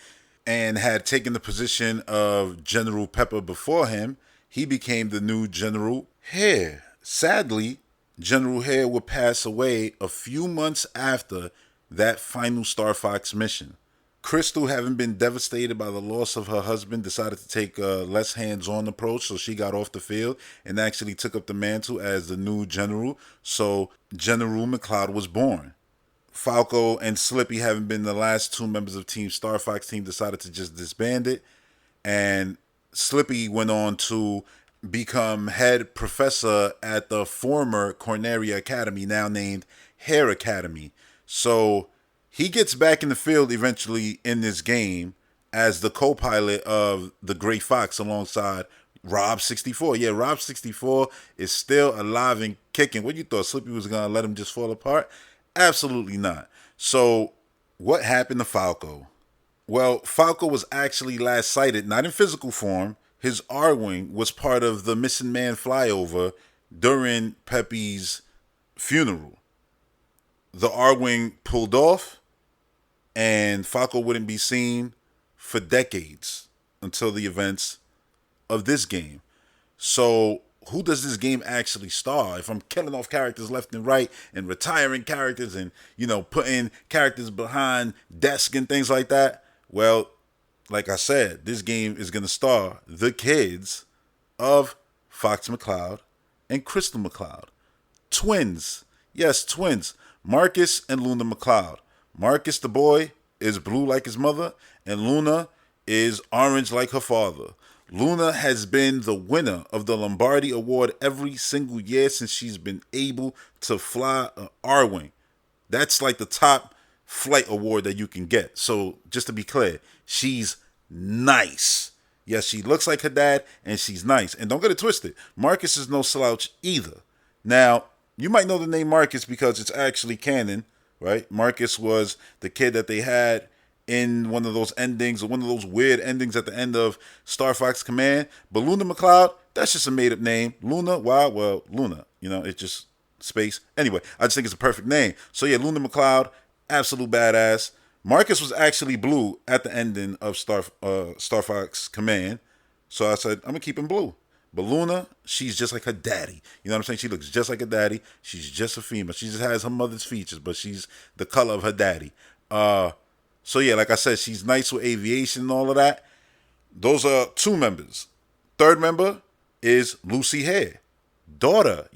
Speaker 1: and had taken the position of General Pepper before him. He became the new General Hare. Sadly, General Hare would pass away a few months after that final Star Fox mission. Crystal, having been devastated by the loss of her husband, decided to take a less hands-on approach, so she got off the field and actually took up the mantle as the new general. So General McCloud was born. Falco and Slippy, having been the last two members of Team Star Fox team, decided to just disband it. And Slippy went on to become head professor at the former Corneria Academy, now named Hare Academy. So he gets back in the field eventually in this game as the co-pilot of the Gray Fox alongside Rob64. Yeah, Rob64 is still alive and kicking. What you thought, Slippy was going to let him just fall apart? Absolutely not. So what happened to Falco? Well, Falco was actually last sighted, not in physical form. His R-Wing was part of the missing man flyover during Peppy's funeral. The R-Wing pulled off, and Falco wouldn't be seen for decades until the events of this game. So who does this game actually star? If I'm killing off characters left and right and retiring characters and, putting characters behind desks and things like that, well, like I said, this game is going to star the kids of Fox McCloud and Crystal McCloud. Twins. Yes, twins. Marcus and Luna McCloud. Marcus, the boy, is blue like his mother, and Luna is orange like her father. Luna has been the winner of the Lombardi Award every single year since she's been able to fly an R-Wing. That's like the top flight award that you can get. So just to be clear, she's nice. Yes, she looks like her dad, and she's nice. And don't get it twisted, Marcus is no slouch either. Now, you might know the name Marcus because it's actually canon, right? Marcus was the kid that they had in one of those endings, or one of those weird endings at the end of Star Fox Command. But Luna McCloud, that's just a made-up name. Luna, why? Well, Luna. It's just space. Anyway, I just think it's a perfect name. So yeah, Luna McCloud, absolute badass. Marcus was actually blue at the ending of Star Fox Command. So I said, I'm going to keep him blue. But Luna, she's just like her daddy. You know what I'm saying? She looks just like her daddy. She's just a female. She just has her mother's features, but she's the color of her daddy. So yeah, like I said, she's nice with aviation and all of that. Those are two members. Third member is Lucy Hare. Daughter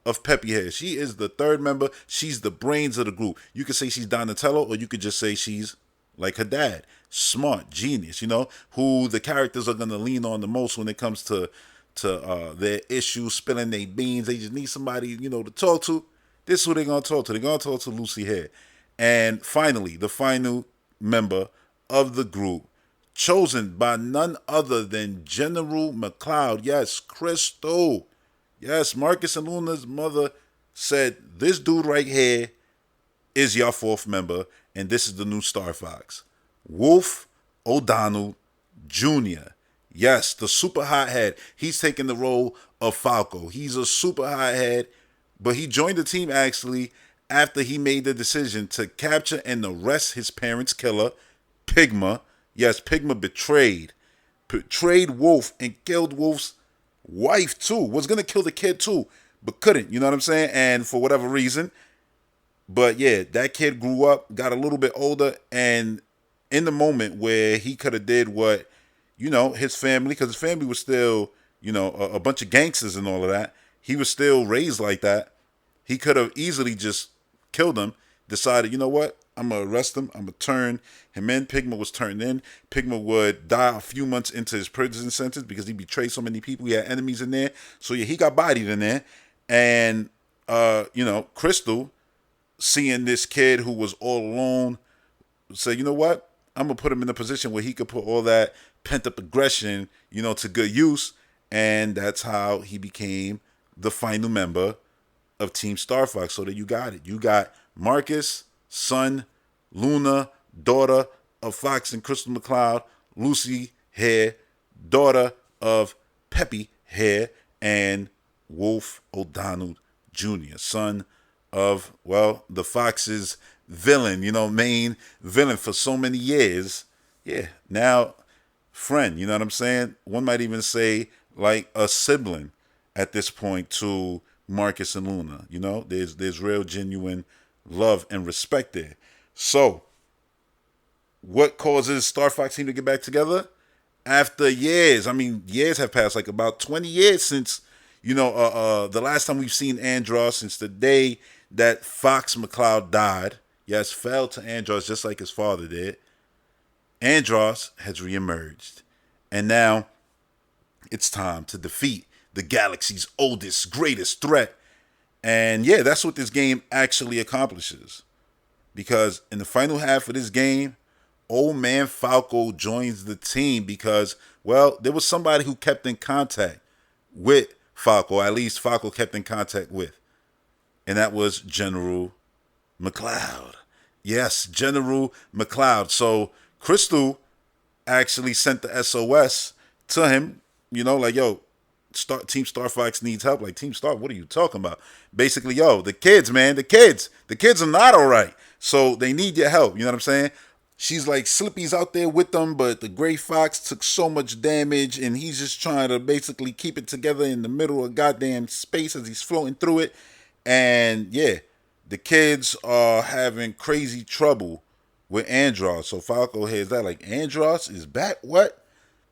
Speaker 1: of Peppy Hare. She is the third member. She's the brains of the group. You could say she's Donatello, or you could just say she's like her dad. Smart, genius, who the characters are going to lean on the most when it comes to their issues, spilling their beans. They just need somebody, to talk to. This is who they're going to talk to. They're going to talk to Lucy Hare. And finally, the final member of the group, chosen by none other than General McCloud. Yes, Crystal. Yes, Marcus and Luna's mother said, this dude right here is your fourth member, and this is the new Star Fox. Wolf O'Donnell Jr. Yes, the super hothead. He's taking the role of Falco. He's a super hothead, but he joined the team actually after he made the decision to capture and arrest his parents' killer, Pigma. Yes, Pigma betrayed Wolf and killed Wolf's wife too. Was going to kill the kid too, but couldn't. You know what I'm saying? And for whatever reason. But yeah, that kid grew up, got a little bit older, and in the moment where he could have did what, his family, because his family was still, a bunch of gangsters and all of that. He was still raised like that. He could have easily just killed him, decided, you know what, I'm going to arrest him. I'm going to turn him in. Pigma was turned in. Pigma would die a few months into his prison sentence because he betrayed so many people. He had enemies in there. So yeah, he got bodied in there. And, Crystal, seeing this kid who was all alone, said, you know what, I'm going to put him in a position where he could put all that pent-up aggression, to good use. And that's how he became the final member of Team Star Fox. So that you got it. You got Marcus, son, Luna, daughter of Fox and Crystal McCloud, Lucy Hare, daughter of Peppy Hare, and Wolf O'Donnell Jr., son of, the Fox's villain, main villain for so many years. Yeah, now friend, you know what I'm saying? One might even say like a sibling at this point to Marcus and Luna. There's real genuine love and respect there. So, what causes Star Fox team to get back together? After years, years have passed, like about 20 years since, the last time we've seen Andros, since the day that Fox McCloud died. Yes, fell to Andros just like his father did. Andros has reemerged. And now, it's time to defeat the galaxy's oldest, greatest threat. And yeah, that's what this game actually accomplishes. Because in the final half of this game, old man Falco joins the team because, there was somebody who kept in contact with Falco, at least Falco kept in contact with. And that was General McCloud. Yes, General McCloud. So Crystal actually sent the SOS to him, Team Star Fox needs help. Like, Team Star, what are you talking about? Basically, the kids, man, the kids are not all right. So they need your help. You know what I'm saying? She's like, Slippy's out there with them, but the Gray Fox took so much damage, and he's just trying to basically keep it together in the middle of goddamn space as he's floating through it. And yeah, the kids are having crazy trouble with Andros. So Falco hears that, like, Andros is back? What?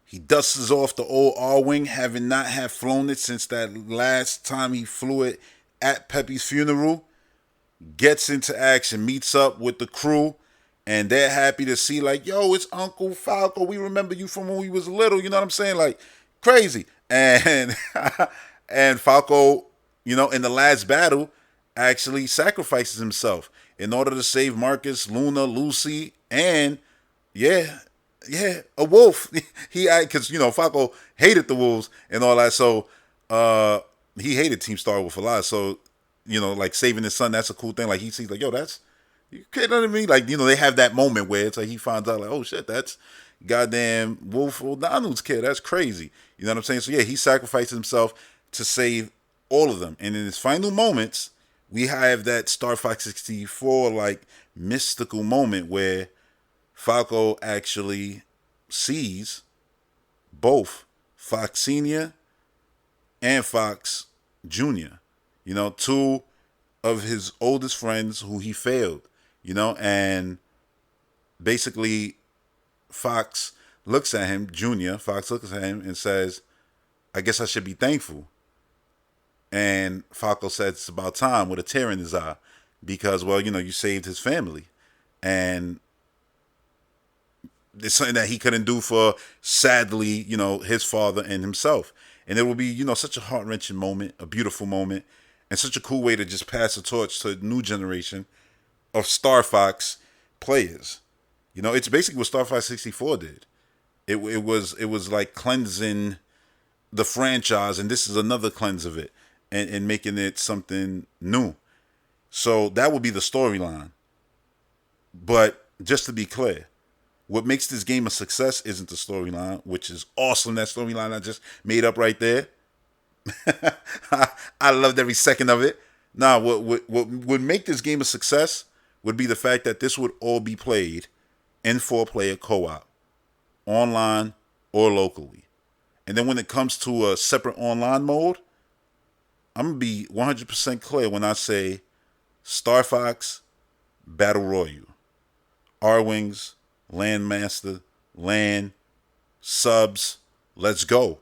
Speaker 1: He dusts off the old R-Wing, having not have flown it since that last time he flew it at Pepe's funeral. Gets into action, meets up with the crew, and they're happy to see, like, yo, it's Uncle Falco. We remember you from when we was little. You know what I'm saying? Like, crazy. And and Falco, in the last battle, actually sacrifices himself in order to save Marcus, Luna, Lucy, and yeah, a wolf. Because Falco hated the wolves and all that, so he hated Team Star Wolf a lot. So like saving his son, that's a cool thing. Like he sees, like, yo, that's, you know what I mean? Like, they have that moment where it's like he finds out, like, oh shit, that's goddamn Wolf O'Donnell's kid. That's crazy. You know what I'm saying? So yeah, he sacrificed himself to save all of them. And in his final moments, we have that Star Fox 64 like mystical moment where Falco actually sees both Fox Senior and Fox Junior. Two of his oldest friends who he failed. And basically Fox looks at him, Fox looks at him and says, I guess I should be thankful. And Falco says it's about time, with a tear in his eye, because, well, you saved his family. And it's something that he couldn't do for, sadly, his father and himself. And it will be, such a heart-wrenching moment, a beautiful moment, and such a cool way to just pass the torch to a new generation of Star Fox players. It's basically what Star Fox 64 did. It was like cleansing the franchise, and this is another cleanse of it, and making it something new. So that would be the storyline. But just to be clear, what makes this game a success isn't the storyline, which is awesome. That storyline I just made up right there. I loved every second of it. Nah, what would make this game a success would be the fact that this would all be played in 4-player co-op, online or locally. And then when it comes to a separate online mode, I'm going to be 100% clear when I say Star Fox Battle Royale. R-Wings, Landmaster, Land, subs, let's go.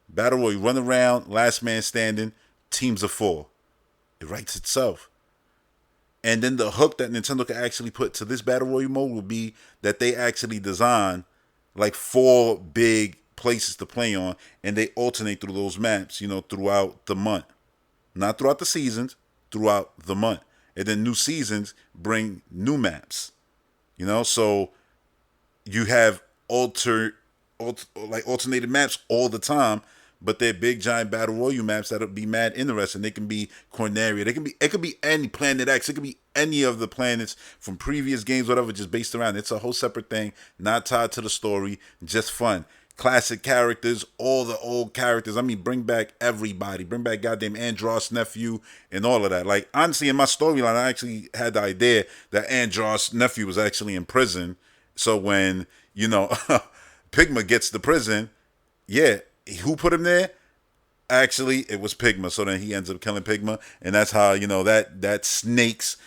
Speaker 1: Battle Royale, run around, last man standing, teams of 4. It writes itself. And then the hook that Nintendo can actually put to this Battle Royale mode will be that they actually design like 4 big places to play on, and they alternate through those maps, throughout the month. Not throughout the seasons, throughout the month. And then new seasons bring new maps. So you have alternated maps all the time, but they're big giant battle royale maps that'll be mad interesting. They can be Corneria. It could be any Planet X. It could be any of the planets from previous games, whatever, just based around. It's a whole separate thing, not tied to the story, just fun. Classic characters, all the old characters. I mean, bring back everybody. Bring back goddamn Andros' nephew and all of that. Like, honestly, in my storyline, I actually had the idea that Andros' nephew was actually in prison. So when, Pigma gets to prison, yeah, who put him there? Actually, it was Pigma. So then he ends up killing Pigma. And that's how, that Snake's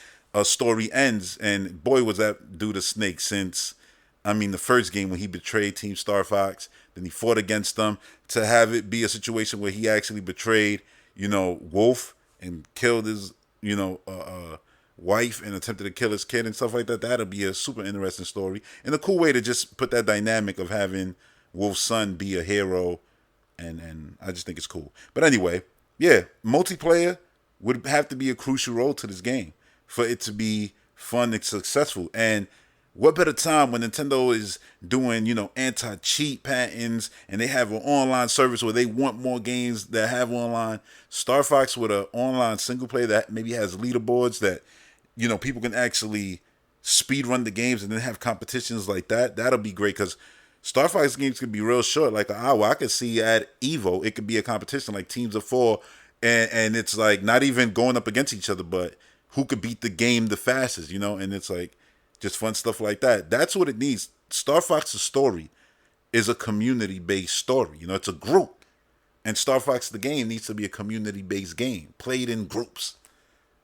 Speaker 1: story ends. And boy, was that dude a snake since, the first game when he betrayed Team Star Fox. Then he fought against them. To have it be a situation where he actually betrayed, Wolf and killed his, wife and attempted to kill his kid and stuff like that. That'll be a super interesting story. And a cool way to just put that dynamic of having Wolf's son be a hero. And I just think it's cool. But anyway, yeah, multiplayer would have to be a crucial role to this game for it to be fun and successful. And what better time when Nintendo is doing, anti-cheat patents, and they have an online service where they want more games that have online. Star Fox with an online single player that maybe has leaderboards that, people can actually speed run the games and then have competitions like that. That'll be great, because Star Fox games could be real short, like an hour. I could see at Evo, it could be a competition like teams of 4, and it's like not even going up against each other, but who could beat the game the fastest, and it's like just fun stuff like that. That's what it needs. Star Fox's story is a community-based story. It's a group. And Star Fox the game needs to be a community-based game, played in groups.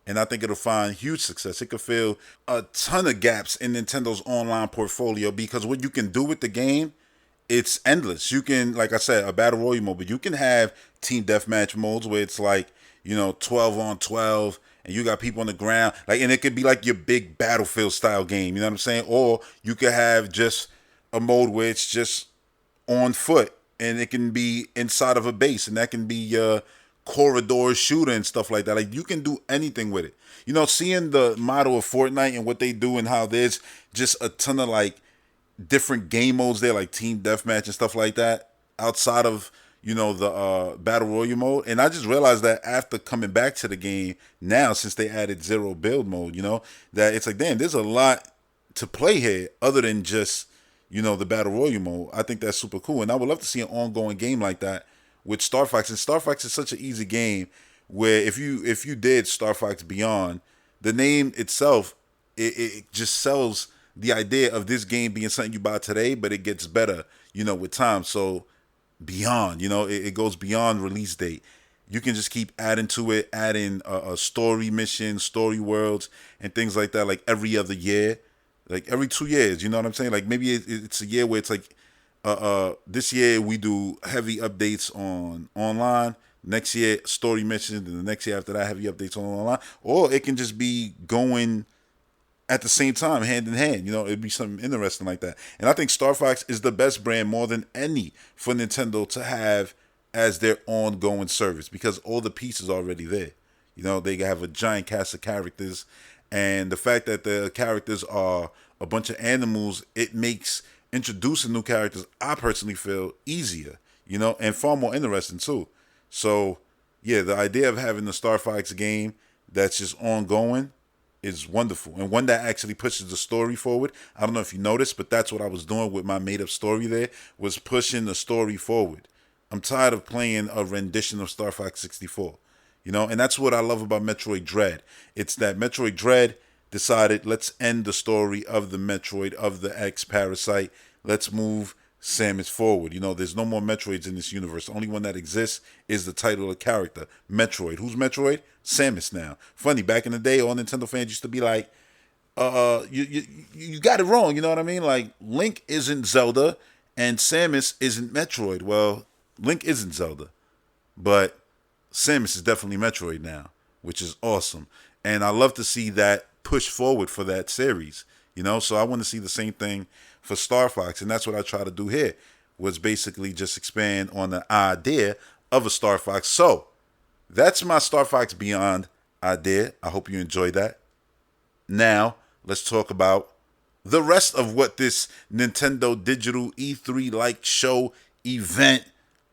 Speaker 1: And I think it'll find huge success. It could fill a ton of gaps in Nintendo's online portfolio, because what you can do with the game it's endless. You can, like I said, a battle royale mode, but you can have team deathmatch modes where it's like, 12 on 12, and you got people on the ground, like, and it could be like your big Battlefield style game. You know what I'm saying? Or you could have just a mode where it's just on foot, and it can be inside of a base, and that can be your corridor shooter and stuff like that. Like, you can do anything with it. Seeing the model of Fortnite and what they do, and how there's just a ton of like different game modes there, like team deathmatch and stuff like that, outside of the battle royale mode. And I just realized that after coming back to the game now, since they added zero build mode, that it's like, damn, there's a lot to play here other than just the battle royale mode. I think that's super cool, and I would love to see an ongoing game like that with Star Fox. And Star Fox is such an easy game where if you did Star Fox Beyond, the name itself, it just sells the idea of this game being something you buy today, but it gets better, with time. So Beyond, it goes beyond release date. You can just keep adding to it, adding a story mission, story worlds, and things like that, like every other year, like every 2 years. You know what I'm saying? Like, maybe it's a year where it's like, this year we do heavy updates on online. Next year, story missions, and the next year after that, heavy updates on online. Or it can just be going at the same time, hand in hand. It'd be something interesting like that. And I think Star Fox is the best brand, more than any, for Nintendo to have as their ongoing service, because all the pieces are already there. They have a giant cast of characters, and the fact that the characters are a bunch of animals, it makes introducing new characters, I personally feel, easier, and far more interesting too. So, yeah, the idea of having the Star Fox game that's just ongoing is wonderful, and one that actually pushes the story forward. I don't know if you noticed, but that's what I was doing with my made-up story there, was pushing the story forward. I'm tired of playing a rendition of Star Fox 64, and that's what I love about Metroid Dread. It's that Metroid Dread decided, let's end the story of the Metroid, of the X-Parasite. Let's move Samus forward. There's no more Metroids in this universe. The only one that exists is the title of character, Metroid. Who's Metroid? Samus now. Funny, back in the day, all Nintendo fans used to be like, you got it wrong, you know what I mean? Like, Link isn't Zelda, and Samus isn't Metroid. Well, Link isn't Zelda, but Samus is definitely Metroid now, which is awesome. And I love to see that push forward for that series, so I want to see the same thing for Star Fox, and that's what I try to do here, was basically just expand on the idea of a Star Fox. So that's my Star Fox Beyond idea. I hope you enjoyed that. Now let's talk about the rest of what this Nintendo Digital E3-like show, event,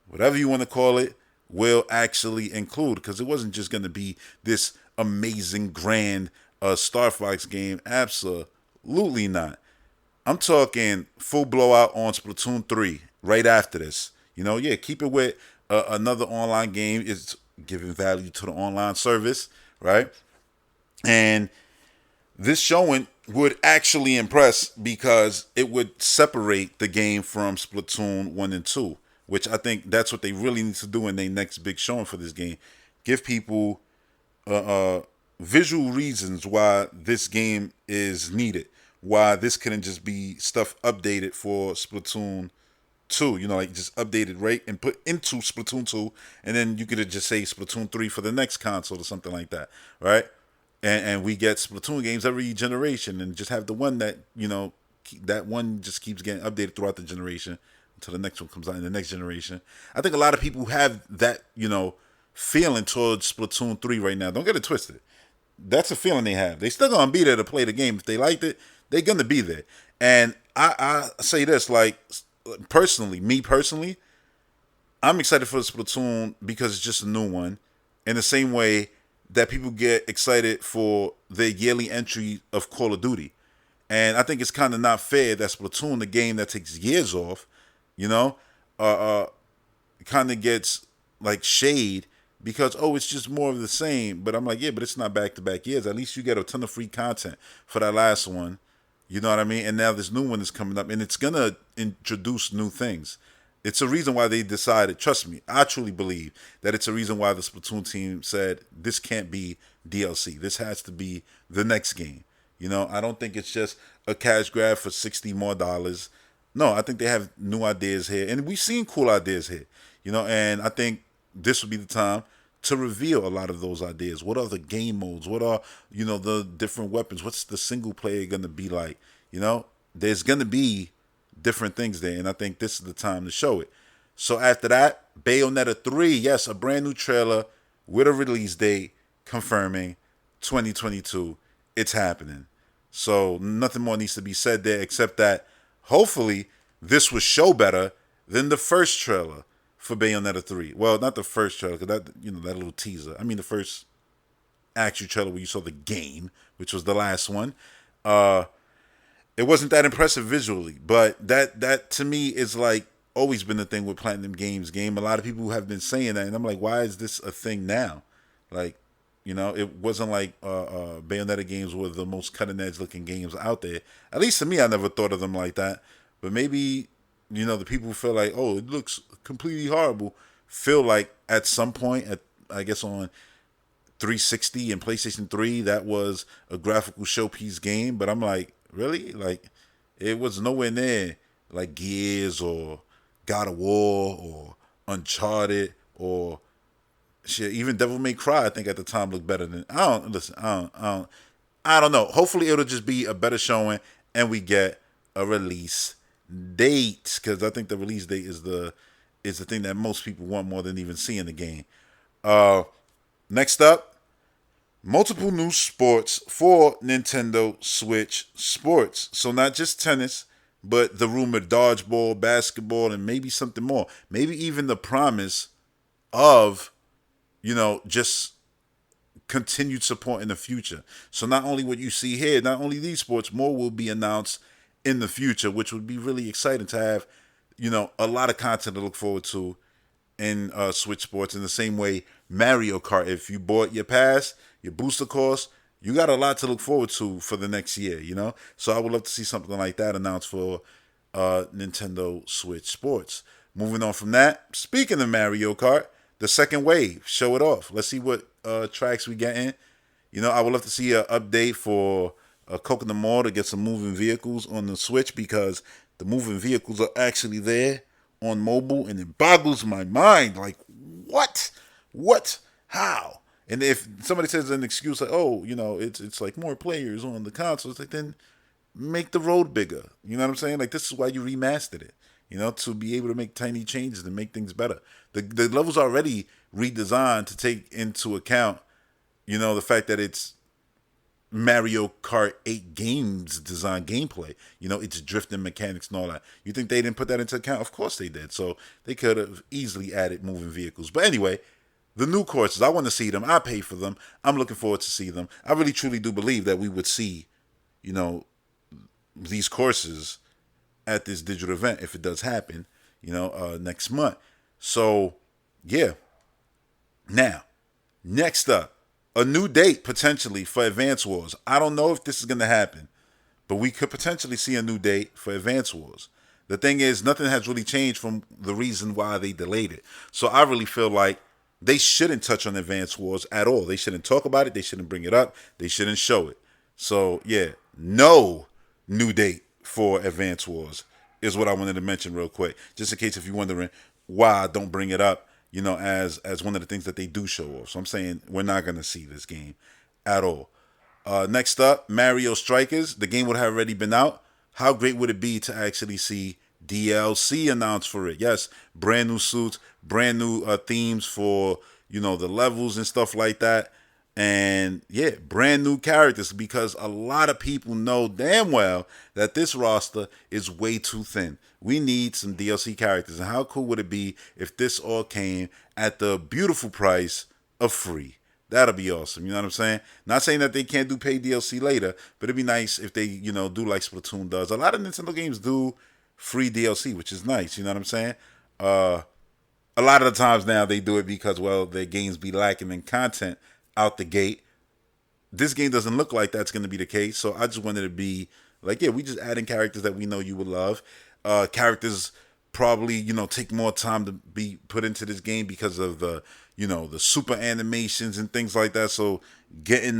Speaker 1: whatever you want to call it, will actually include, because it wasn't just going to be this amazing grand Star Fox game. Absolutely not. I'm talking full blowout on Splatoon 3 right after this. Keep it with another online game. It's giving value to the online service, right? And this showing would actually impress, because it would separate the game from Splatoon 1 and 2, which I think that's what they really need to do in their next big showing for this game. Give people visual reasons why this game is needed, why this couldn't just be stuff updated for Splatoon 2, like just updated right and put into Splatoon 2, and then you could just say Splatoon 3 for the next console or something like that, right? And we get Splatoon games every generation, and just have the one that, that one just keeps getting updated throughout the generation until the next one comes out in the next generation. I think a lot of people have that, feeling towards Splatoon 3 right now. Don't get it twisted. That's a feeling they have. They still gonna be there to play the game. If they liked it, they're gonna be there. And I say this, like, me personally, I'm excited for Splatoon because it's just a new one. In the same way that people get excited for the yearly entry of Call of Duty. And I think it's kind of not fair that Splatoon, the game that takes years off, kind of gets like shade because, it's just more of the same. But I'm like, yeah, but it's not back-to-back years. At least you get a ton of free content for that last one. You know what I mean? And now this new one is coming up, and it's going to introduce new things. It's a reason why they decided, trust me, I truly believe that it's a reason why the Splatoon team said, this can't be DLC. This has to be the next game. I don't think it's just a cash grab for $60 more. No, I think they have new ideas here, and we've seen cool ideas here. And I think this would be the time to reveal a lot of those ideas. What are the game modes? What are the different weapons? What's the single player gonna be like? There's gonna be different things there, and I think this is the time to show it. So after that, Bayonetta 3, yes, a brand new trailer with a release date confirming 2022. It's happening. So nothing more needs to be said there except that hopefully this will show better than the first trailer for Bayonetta 3. Well, not the first trailer, because that little teaser. I mean the first actual trailer where you saw the game, which was the last one. It wasn't that impressive visually, but that to me is like always been the thing with Platinum Games game. A lot of people have been saying that, and I'm like, why is this a thing now? Like, it wasn't like Bayonetta games were the most cutting edge looking games out there. At least to me, I never thought of them like that. But maybe, the people who feel like, oh, it looks completely horrible, feel like at some point, I guess on 360 and PlayStation 3, that was a graphical showpiece game. But I'm like, really? Like, it was nowhere near like Gears or God of War or Uncharted or shit. Even Devil May Cry, I think at the time looked better than. I don't know. Hopefully, it'll just be a better showing, and we get a release date, because I think the release date is the thing that most people want more than even seeing the game. Next up, multiple new sports for Nintendo Switch Sports. So not just tennis, but the rumored dodgeball, basketball, and maybe something more. Maybe even the promise of, just continued support in the future. So not only what you see here, not only these sports, more will be announced in the future, which would be really exciting to have, a lot of content to look forward to in Switch Sports. In the same way, Mario Kart, if you bought your pass, your booster course, you got a lot to look forward to for the next year, So I would love to see something like that announced for Nintendo Switch Sports. Moving on from that, speaking of Mario Kart, the second wave, show it off. Let's see what tracks we get in. I would love to see an update for Coconut Mall to get some moving vehicles on the Switch, because the moving vehicles are actually there on mobile, and it boggles my mind. Like, what? How? And if somebody says an excuse like, oh, it's like more players on the console, it's like, then make the road bigger. You know what I'm saying? Like, this is why you remastered it, to be able to make tiny changes and make things better. The level's already redesigned to take into account, the fact that it's Mario Kart 8 games design gameplay. It's drifting mechanics and all that. You think they didn't put that into account? Of course they did. So they could have easily added moving vehicles. But anyway, the new courses, I want to see them. I pay for them. I'm looking forward to see them. I really truly do believe that we would see, these courses at this digital event if it does happen, next month. So, yeah. Now, next up, a new date potentially for Advance Wars. I don't know if this is going to happen, but we could potentially see a new date for Advance Wars. The thing is, nothing has really changed from the reason why they delayed it. So I really feel like they shouldn't touch on Advance Wars at all. They shouldn't talk about it. They shouldn't bring it up. They shouldn't show it. So, yeah, no new date for Advance Wars is what I wanted to mention real quick. Just in case if you're wondering why I don't bring it up, as one of the things that they do show off. So I'm saying we're not going to see this game at all. Next up, Mario Strikers. The game would have already been out. How great would it be to actually see DLC announced for it? Yes, brand new suits, brand new themes for, the levels and stuff like that. And yeah, brand new characters, because a lot of people know damn well that this roster is way too thin. We need some DLC characters. And how cool would it be if this all came at the beautiful price of free? That'll be awesome. You know what I'm saying? Not saying that they can't do paid DLC later, but it'd be nice if they, do like Splatoon does. A lot of Nintendo games do free DLC, which is nice. You know what I'm saying? A lot of the times now they do it because, well, their games be lacking in content out the gate. This game doesn't look like that's going to be the case, so I just wanted to be like, yeah, we just adding characters that we know you would love. Characters probably, take more time to be put into this game because of the, the super animations and things like that. So getting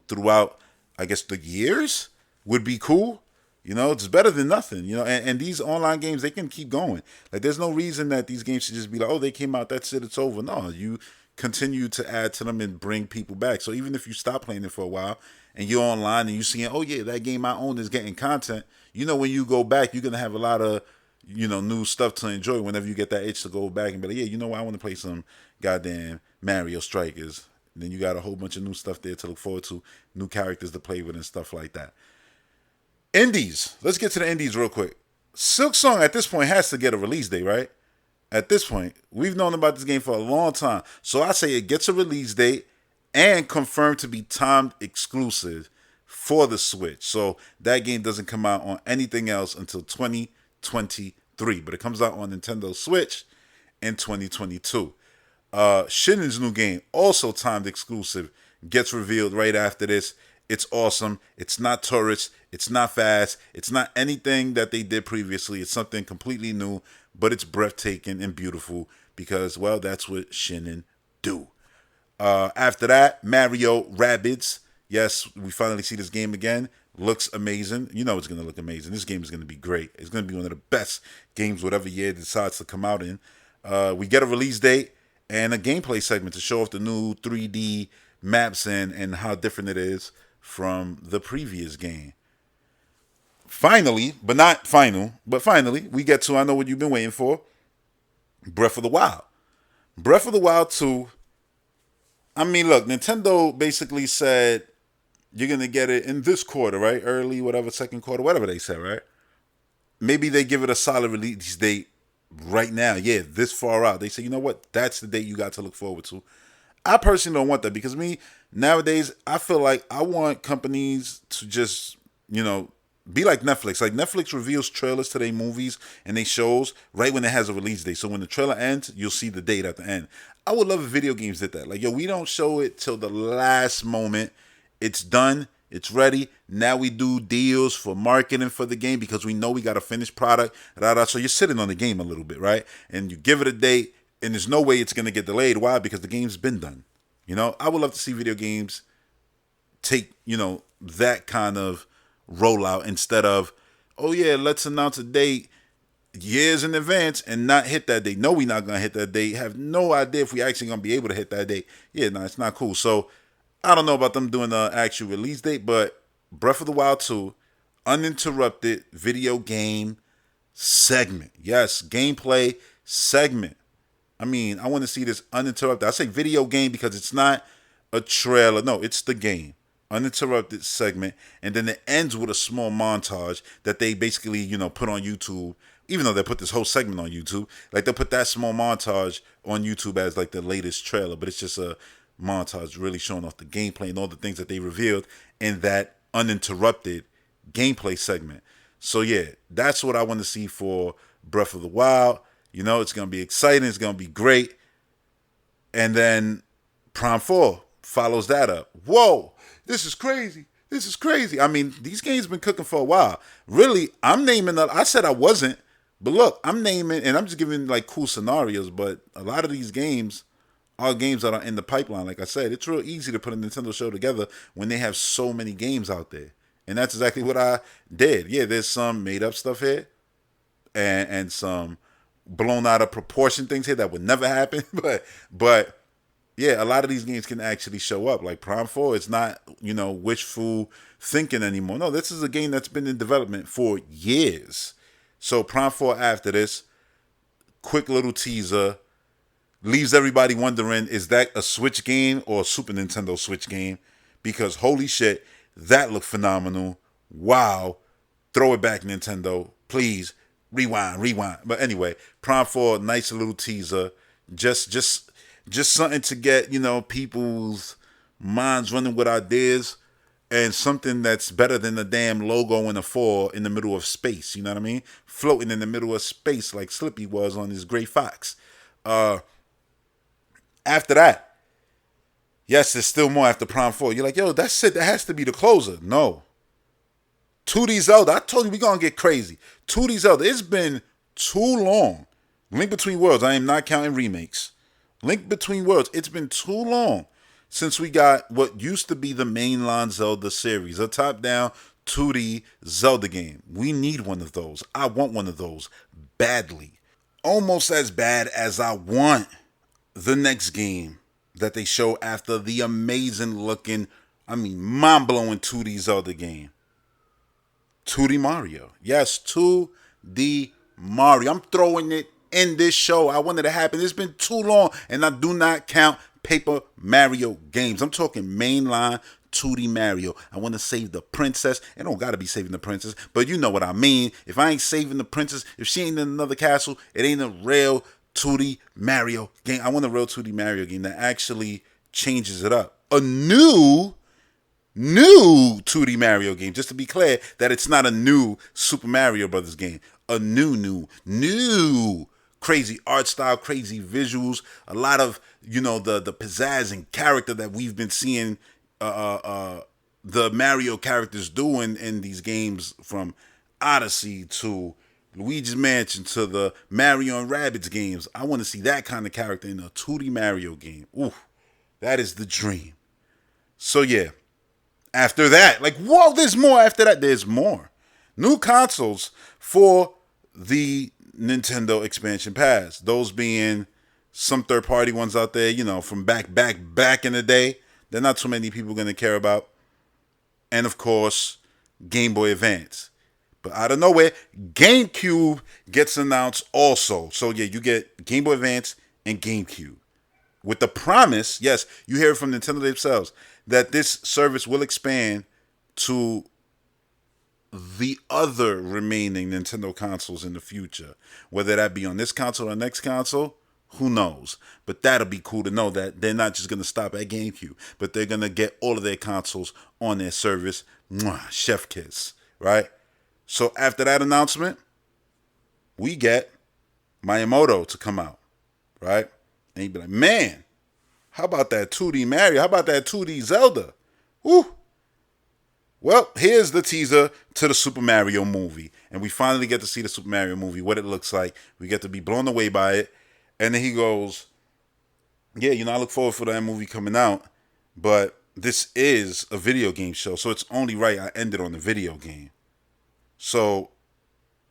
Speaker 1: throughout, I guess, the years would be cool. You know, it's better than nothing. You know, and these online games, they can keep going. Like, there's no reason that these games should just be like, oh, they came out, that's it, it's over. No, you continue to add to them and bring people back. So even if you stop playing it for a while and you're online and you're seeing, oh yeah, that game I own is getting content. You know, when you go back, you're gonna have a lot of new stuff to enjoy whenever you get that itch to go back and be like, yeah, you know what, I want to play some goddamn Mario Strikers. And then you got a whole bunch of new stuff there to look forward to, new characters to play with and stuff like that. Indies. Let's get to the indies real quick. Silk Song at this point has to get a release date, right? At this point, we've known about this game for a long time. So I say it gets a release date and confirmed to be timed exclusive for the Switch. So that game doesn't come out on anything else until 2023. But it comes out on Nintendo Switch in 2022. Shinnen's new game, also timed exclusive, gets revealed right after this. It's awesome. It's not tourist. It's not fast. It's not anything that they did previously. It's something completely new, but it's breathtaking and beautiful because, well, that's what Shinnen do. After that, Mario Rabbids. Yes, we finally see this game again. Looks amazing. You know it's going to look amazing. This game is going to be great. It's going to be one of the best games whatever year it decides to come out in. We get a release date and a gameplay segment to show off the new 3D maps and how different it is from the previous game. Finally, but not final, but finally, we get to, I know what you've been waiting for, Breath of the Wild. Breath of the Wild 2, I mean, look, Nintendo basically said, you're going to get it in this quarter, right? Early, whatever, second quarter, whatever they said, right? Maybe they give it a solid release date right now. Yeah, this far out. They say, you know what? That's the date you got to look forward to. I personally don't want that because me, nowadays, I feel like I want companies to just, be like Netflix. Like Netflix reveals trailers to their movies and they shows right when it has a release date. So when the trailer ends, you'll see the date at the end. I would love if video games did that. Like, yo, we don't show it till the last moment. It's done. It's ready. Now we do deals for marketing for the game because we know we got a finished product. So you're sitting on the game a little bit, right? And you give it a date and there's no way it's going to get delayed. Why? Because the game's been done. I would love to see video games take, that kind of rollout instead of, oh yeah, let's announce a date years in advance and not hit that date. No, we're not going to hit that date. Have no idea if we actually going to be able to hit that date. Yeah, no, it's not cool. So I don't know about them doing the actual release date, but Breath of the Wild 2, uninterrupted video game segment. Yes, gameplay segment. I mean, I want to see this uninterrupted. I say video game because it's not a trailer. No, it's the game. Uninterrupted segment. And then it ends with a small montage that they basically, put on YouTube. Even though they put this whole segment on YouTube. Like, they'll put that small montage on YouTube as, like, the latest trailer. But it's just a montage really showing off the gameplay and all the things that they revealed in that uninterrupted gameplay segment. So, yeah, that's what I want to see for Breath of the Wild. It's going to be exciting. It's going to be great. And then Prime 4 follows that up. Whoa, this is crazy. This is crazy. I mean, these games been cooking for a while. Really, I'm naming, I said I wasn't, but look, I'm naming, and I'm just giving like cool scenarios, but a lot of these games are games that are in the pipeline. Like I said, it's real easy to put a Nintendo show together when they have so many games out there. And that's exactly what I did. Yeah, there's some made up stuff here and some blown out of proportion things here that would never happen. But yeah, a lot of these games can actually show up. Like Prime 4, it's not, wishful thinking anymore. No, this is a game that's been in development for years. So Prime 4 after this, quick little teaser, leaves everybody wondering, is that a Switch game or a Super Nintendo Switch game? Because holy shit, that looked phenomenal. Wow. Throw it back, Nintendo. Please. Rewind. But anyway, Prime 4, nice little teaser. Just something to get, people's minds running with ideas and something that's better than the damn logo in a 4 in the middle of space. You know what I mean? Floating in the middle of space like Slippy was on his Gray Fox. After that, yes, there's still more after Prime 4. You're like, yo, that's it. That has to be the closer. No. 2D Zelda. I told you we're going to get crazy. 2D Zelda. It's been too long. Link Between Worlds. I am not counting remakes. Link Between Worlds. It's been too long since we got what used to be the mainline Zelda series. A top-down 2D Zelda game. We need one of those. I want one of those badly. Almost as bad as I want the next game that they show after the amazing looking, mind blowing 2D Zelda game. 2D Mario. Yes, 2D Mario. I'm throwing it in this show. I wanted to happen. It's been too long, and I do not count Paper Mario games. I'm talking mainline 2D Mario. I want to save the princess. It don't gotta be saving the princess, but you know what I mean. If I ain't saving the princess, if she ain't in another castle, it ain't a real 2D Mario game. I want a real 2D Mario game that actually changes it up. A new 2D Mario game. Just to be clear, that it's not a new Super Mario Brothers game. A new crazy art style, crazy visuals, a lot of, the pizzazz and character that we've been seeing the Mario characters doing in these games, from Odyssey to Luigi's Mansion to the Mario and Rabbids games. I want to see that kind of character in a 2D Mario game. Ooh, that is the dream. So yeah, after that, whoa, there's more after that. There's more. New consoles for the Nintendo expansion pass. Those being some third-party ones out there, from back in the day. They're not too many people going to care about. And of course, Game Boy Advance. But out of nowhere, GameCube gets announced also. So yeah, you get Game Boy Advance and GameCube. With the promise, yes, you hear it from Nintendo themselves, that this service will expand to the other remaining Nintendo consoles in the future. Whether that be on this console or next console, who knows? But that'll be cool to know that they're not just going to stop at GameCube, but they're going to get all of their consoles on their service. Mwah, chef kiss, right? So after that announcement, we get Miyamoto to come out, right? And he'd be like, man, how about that 2D Mario? How about that 2D Zelda? Woo! Well, here's the teaser to the Super Mario movie. And we finally get to see the Super Mario movie, what it looks like. We get to be blown away by it. And then he goes, yeah, I look forward for that movie coming out. But this is a video game show, so it's only right I end it on the video game. So,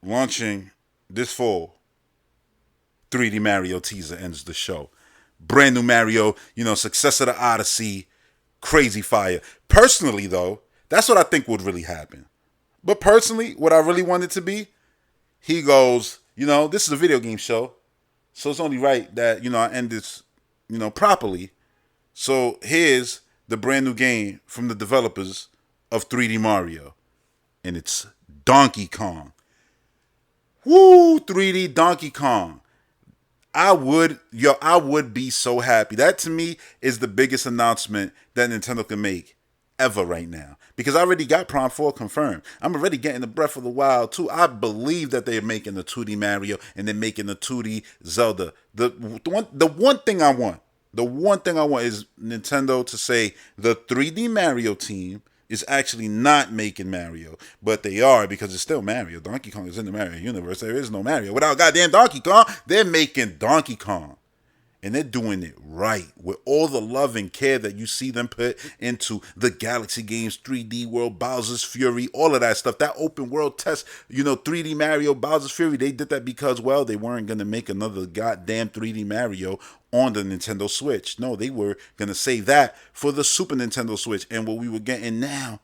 Speaker 1: launching this fall, 3D Mario teaser ends the show. Brand new Mario, success of the Odyssey, crazy fire. Personally, though, that's what I think would really happen. But personally, what I really want it to be, he goes, this is a video game show, so it's only right that, I end this, properly. So here's the brand new game from the developers of 3D Mario. And it's Donkey Kong. Woo, 3D Donkey Kong. I would be so happy. That to me is the biggest announcement that Nintendo can make ever right now. Because I already got Prime 4 confirmed. I'm already getting the Breath of the Wild 2. I believe that they're making the 2D Mario and they're making the 2D Zelda. The one thing I want is Nintendo to say the 3D Mario team is actually not making Mario, but they are, because it's still Mario. Donkey Kong is in the Mario universe. There is no Mario without goddamn Donkey Kong. They're making Donkey Kong. And they're doing it right with all the love and care that you see them put into the Galaxy games, 3D World, Bowser's Fury, all of that stuff. That open world test, 3D Mario, Bowser's Fury, they did that because, well, they weren't going to make another goddamn 3D Mario on the Nintendo Switch. No, they were going to save that for the Super Nintendo Switch. And what we were getting now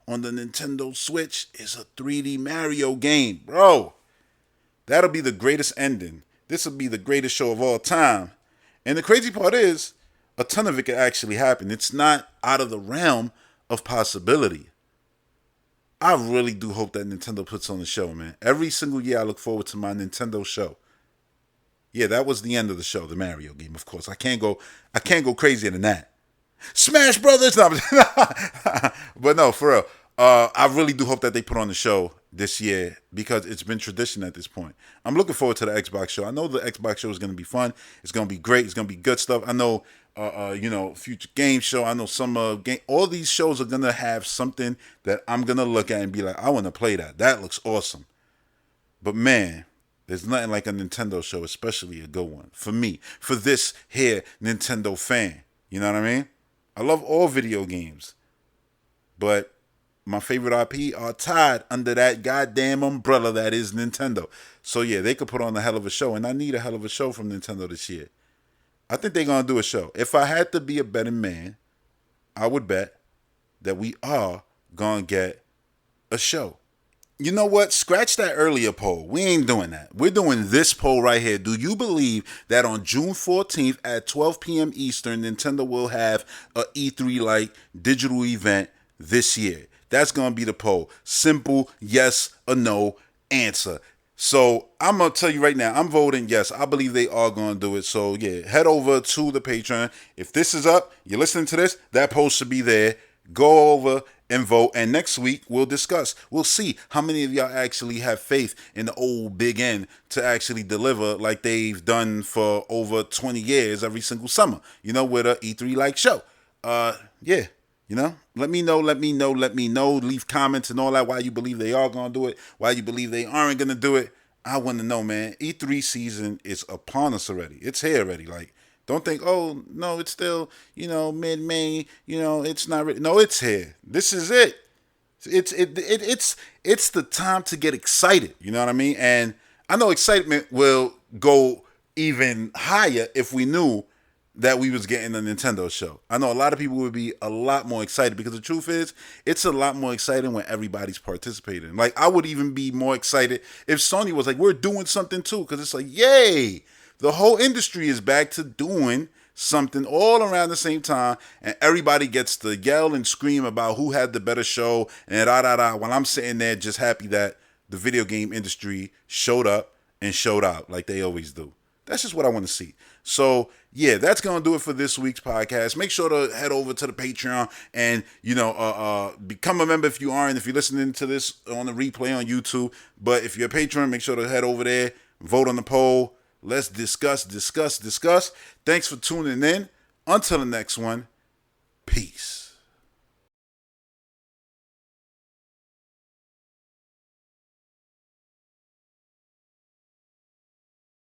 Speaker 1: on the Nintendo Switch is a 3D Mario game. Bro, that'll be the greatest ending. This will be the greatest show of all time. And the crazy part is, a ton of it could actually happen. It's not out of the realm of possibility. I really do hope that Nintendo puts on the show, man. Every single year I look forward to my Nintendo show. Yeah, that was the end of the show, the Mario game, of course. I can't go crazier than that. Smash Brothers! No, but no, for real. I really do hope that they put on the show this year, because it's been tradition at this point. I'm looking forward to the Xbox show. I know the Xbox show is going to be fun. It's going to be great. It's going to be good stuff. I know, future game show. I know some game. All these shows are going to have something that I'm going to look at and be like, I want to play that. That looks awesome. But man, there's nothing like a Nintendo show, especially a good one. For me, for this here Nintendo fan. You know what I mean? I love all video games. But my favorite IP are tied under that goddamn umbrella that is Nintendo. So yeah, they could put on a hell of a show, and I need a hell of a show from Nintendo this year. I think they're gonna do a show. If I had to be a betting man, I would bet that we are gonna get a show. You know what? Scratch that earlier poll. We ain't doing that. We're doing this poll right here. Do you believe that on June 14th at 12 p.m. Eastern, Nintendo will have a E3-like digital event this year? That's going to be the poll. Simple yes or no answer. So I'm going to tell you right now, I'm voting yes. I believe they are going to do it. So yeah, head over to the Patreon. If this is up, you're listening to this, that poll should be there. Go over and vote, and next week we'll discuss. We'll see how many of y'all actually have faith in the old Big N to actually deliver like they've done for over 20 years every single summer, with a E3-like show. Yeah, let me know. Leave comments and all that, why you believe they are going to do it, why you believe they aren't going to do it. I want to know, man. E3 season is upon us already. It's here already. Like, don't think, oh, no, it's still, mid-May, it's not ready. No, it's here. This is it. It's the time to get excited, you know what I mean? And I know excitement will go even higher if we knew that we was getting a Nintendo show. I know a lot of people would be a lot more excited because the truth is, it's a lot more exciting when everybody's participating. Like, I would even be more excited if Sony was like, we're doing something too, because it's like, yay! The whole industry is back to doing something all around the same time, and everybody gets to yell and scream about who had the better show and da while I'm sitting there just happy that the video game industry showed up and showed out like they always do. That's just what I want to see. So yeah, that's gonna do it for this week's podcast. Make sure to head over to the Patreon and become a member if you aren't. If you're listening to this on the replay on YouTube, but if you're a patron, make sure to head over there, vote on the poll. Let's discuss. Thanks for tuning in. Until the next one, peace.